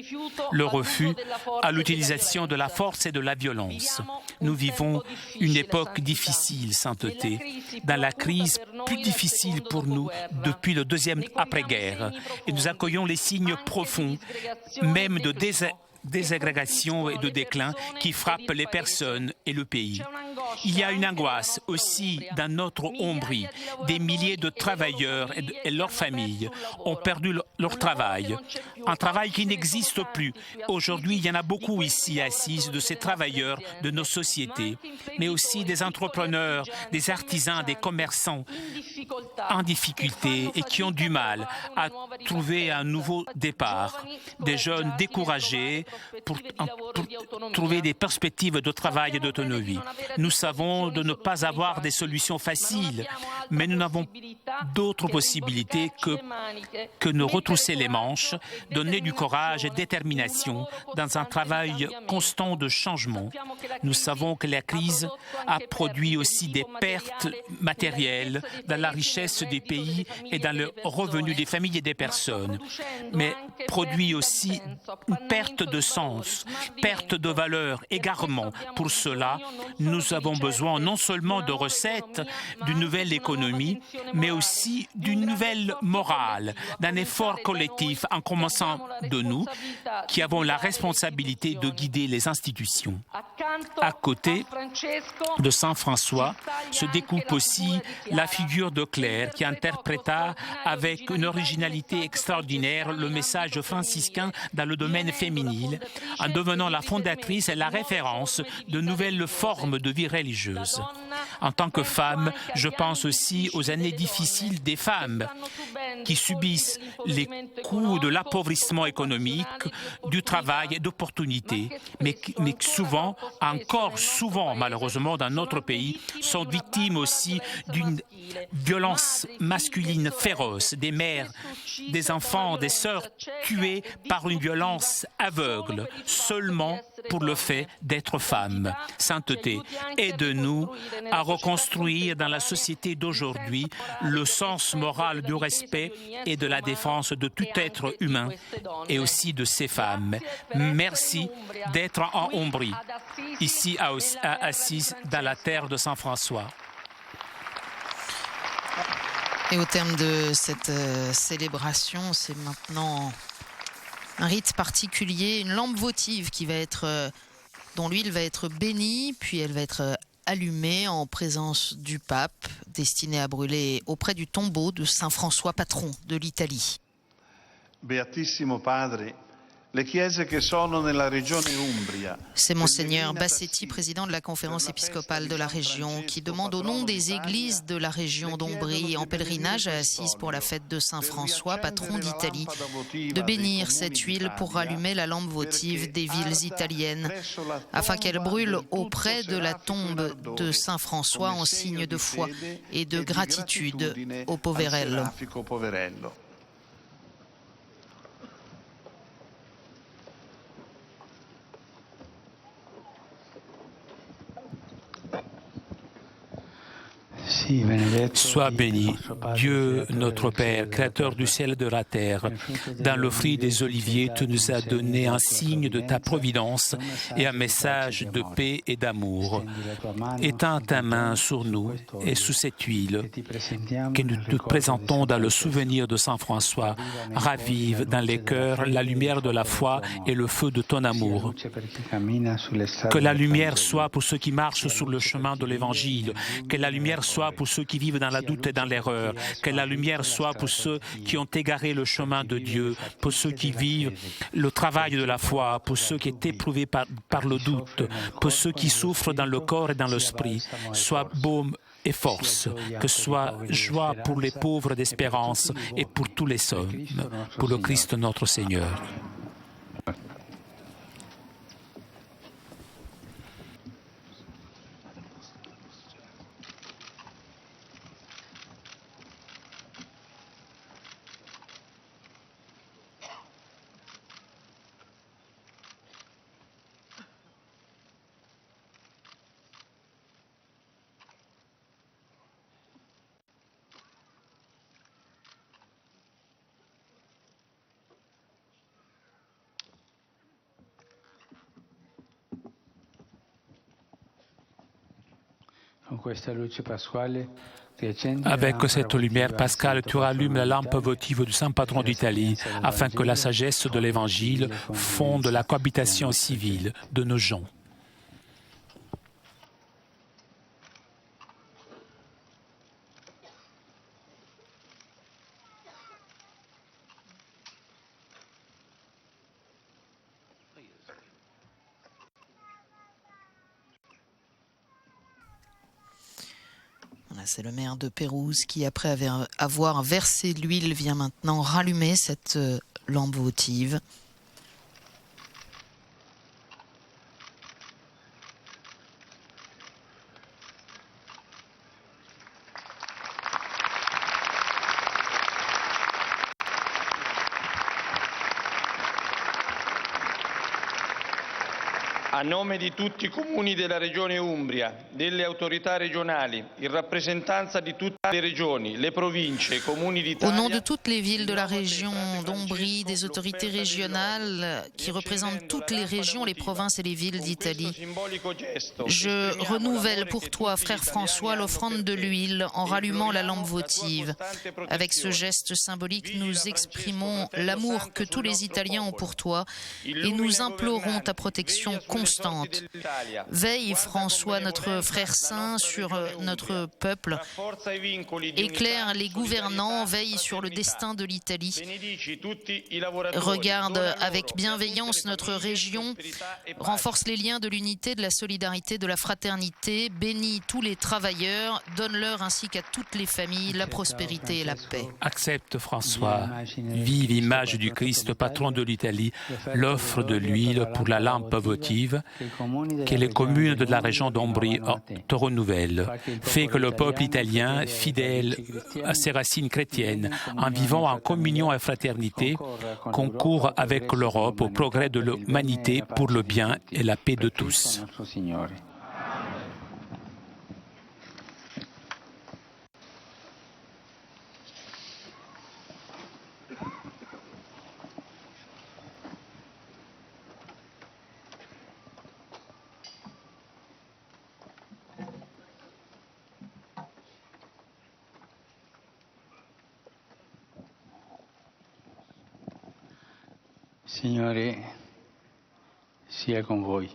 le refus à l'utilisation de la force et de la violence. Nous vivons une époque difficile, sainteté, dans la crise plus difficile pour nous depuis le deuxième après-guerre, et nous accueillons les signes profonds, même de désagrégation et de déclin qui frappent les personnes et le pays. Il y a une angoisse aussi dans notre Ombrie. Des milliers de travailleurs et leurs familles ont perdu leur travail, un travail qui n'existe plus. Aujourd'hui, il y en a beaucoup ici assises de ces travailleurs de nos sociétés, mais aussi des entrepreneurs, des artisans, des commerçants en difficulté et qui ont du mal à trouver un nouveau départ, des jeunes découragés pour trouver des perspectives de travail et d'autonomie. Nous savons de ne pas avoir des solutions faciles, mais nous n'avons d'autres possibilités que de retrousser les manches, donner du courage et détermination dans un travail constant de changement. Nous savons que la crise a produit aussi des pertes matérielles dans la richesse des pays et dans le revenu des familles et des personnes, mais produit aussi une perte de sens, perte de valeur, égarement. Pour cela, nous avons besoin non seulement de recettes, d'une nouvelle économie, mais aussi d'une nouvelle morale, d'un effort collectif, en commençant de nous, qui avons la responsabilité de guider les institutions. À côté de Saint François se découpe aussi la figure de Claire, qui interpréta avec une originalité extraordinaire le message franciscain dans le domaine féminin, en devenant la fondatrice et la référence de nouvelles formes de vie religieuse. En tant que femme, je pense aussi aux années difficiles des femmes qui subissent les coups de l'appauvrissement économique, du travail et d'opportunités, mais souvent, encore souvent malheureusement dans notre pays, sont victimes aussi d'une violence masculine féroce, des mères, des enfants, des sœurs tuées par une violence aveugle, seulement pour le fait d'être femme. Sainteté, aide-nous à reconstruire dans la société d'aujourd'hui le sens moral du respect et de la défense de tout être humain et aussi de ces femmes. Merci d'être en Ombrie, ici à Assise, dans la terre de Saint François. Et au terme de cette célébration, c'est maintenant un rite particulier, une lampe votive qui va être, dont l'huile va être bénie, puis elle va être allumée en présence du pape, destinée à brûler auprès du tombeau de Saint François, patron de l'Italie. Beatissimo Padre, le chiese che sono nella regione Umbria. C'est Monseigneur Bassetti, président de la conférence épiscopale de la région, qui demande au nom des églises de la région d'Ombrie en pèlerinage à Assise pour la fête de Saint François, patron d'Italie, de bénir cette huile pour rallumer la lampe votive des villes italiennes, afin qu'elle brûle auprès de la tombe de Saint François en signe de foi et de gratitude au Poverello. Sì, Sois béni, Dieu notre Père, Créateur du ciel et de la terre. Dans le fruit des oliviers, tu nous as donné un signe de ta providence et un message de paix et d'amour. Étends ta main sur nous et sous cette huile que nous te présentons dans le souvenir de Saint François. Ravive dans les cœurs la lumière de la foi et le feu de ton amour. Que la lumière soit pour ceux qui marchent sur le chemin de l'Évangile. Que la lumière soit pour ceux qui vivent dans la doute et dans l'erreur. Que la lumière soit pour ceux qui ont égaré le chemin de Dieu, pour ceux qui vivent le travail de la foi, pour ceux qui sont éprouvés par le doute, pour ceux qui souffrent dans le corps et dans l'esprit. Sois baume et force, que soit joie pour les pauvres d'espérance et pour tous les hommes, pour le Christ notre Seigneur. Avec cette lumière pascale, tu rallumes la lampe votive du Saint Patron d'Italie, afin que la sagesse de l'Évangile fonde la cohabitation civile de nos gens. C'est le maire de Pérouse qui, après avoir versé l'huile, vient maintenant rallumer cette lampe votive. A nome di tutti i comuni della regione Umbria, delle autorità regionali, in rappresentanza di tutte le regioni, le province, i comuni d'Italia. Au nom de toutes les villes de la région d'Ombrie, des autorités régionales qui représentent toutes les régions, les provinces et les villes d'Italie, je renouvelle pour toi, frère François, l'offrande de l'huile en rallumant la lampe votive. Avec ce geste symbolique, nous exprimons l'amour que tous les Italiens ont pour toi et nous implorons ta protection constante. Veille, François, notre frère saint, sur notre peuple. Éclaire les gouvernants, veille sur le destin de l'Italie. Regarde avec bienveillance notre région, renforce les liens de l'unité, de la solidarité, de la fraternité, bénis tous les travailleurs, donne-leur ainsi qu'à toutes les familles la prospérité et la paix. Accepte, François, vive image du Christ, patron de l'Italie, l'offre de l'huile pour la lampe votive que les communes de la région d'Ombrie te renouvellent. Fais que le peuple italien, fidèle à ses racines chrétiennes, en vivant en communion et fraternité, concourt avec l'Europe au progrès de l'humanité pour le bien et la paix de tous. Signore, sia con voi.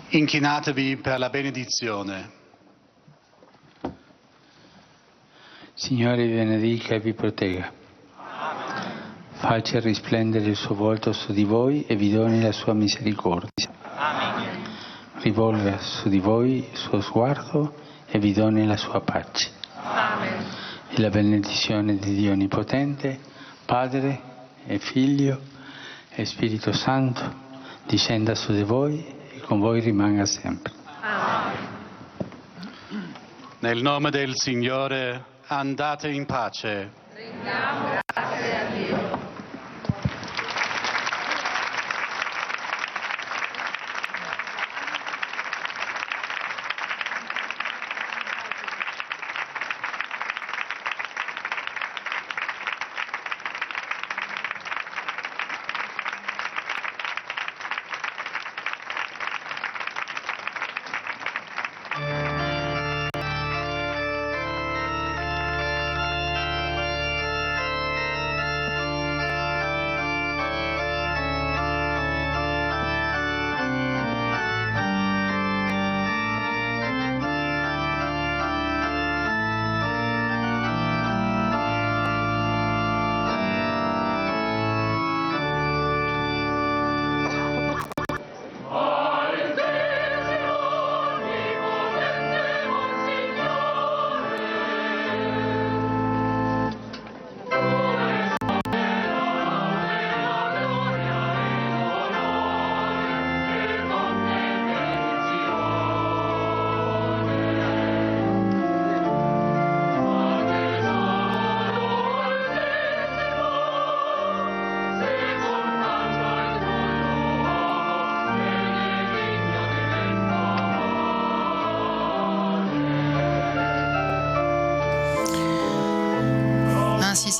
Inchinatevi per la benedizione. Signore vi benedica e vi protegga. Faccia risplendere il suo volto su di voi e vi doni la sua misericordia. Rivolga su di voi il suo sguardo e vi doni la sua pace. Amen. E la benedizione di Dio Onnipotente, Padre e Figlio e Spirito Santo, discenda su di voi e con voi rimanga sempre. Amen. Nel nome del Signore, andate in pace. Rendiamo grazie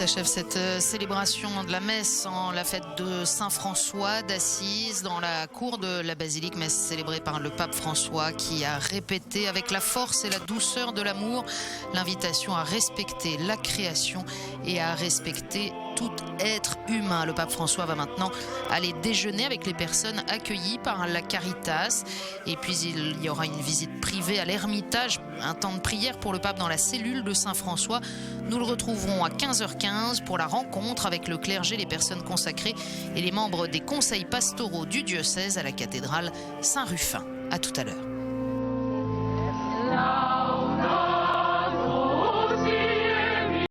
s'achève cette célébration de la messe en la fête de Saint-François d'Assise dans la cour de la basilique, messe célébrée par le pape François qui a répété avec la force et la douceur de l'amour l'invitation à respecter la création et à respecter tout être humain. Le pape François va maintenant aller déjeuner avec les personnes accueillies par la Caritas et puis il y aura une visite privée à l'Ermitage, un temps de prière pour le pape dans la cellule de Saint-François. Nous le retrouverons à 15h15 pour la rencontre avec le clergé, les personnes consacrées et les membres des conseils pastoraux du diocèse à la cathédrale Saint-Rufin. À tout à l'heure.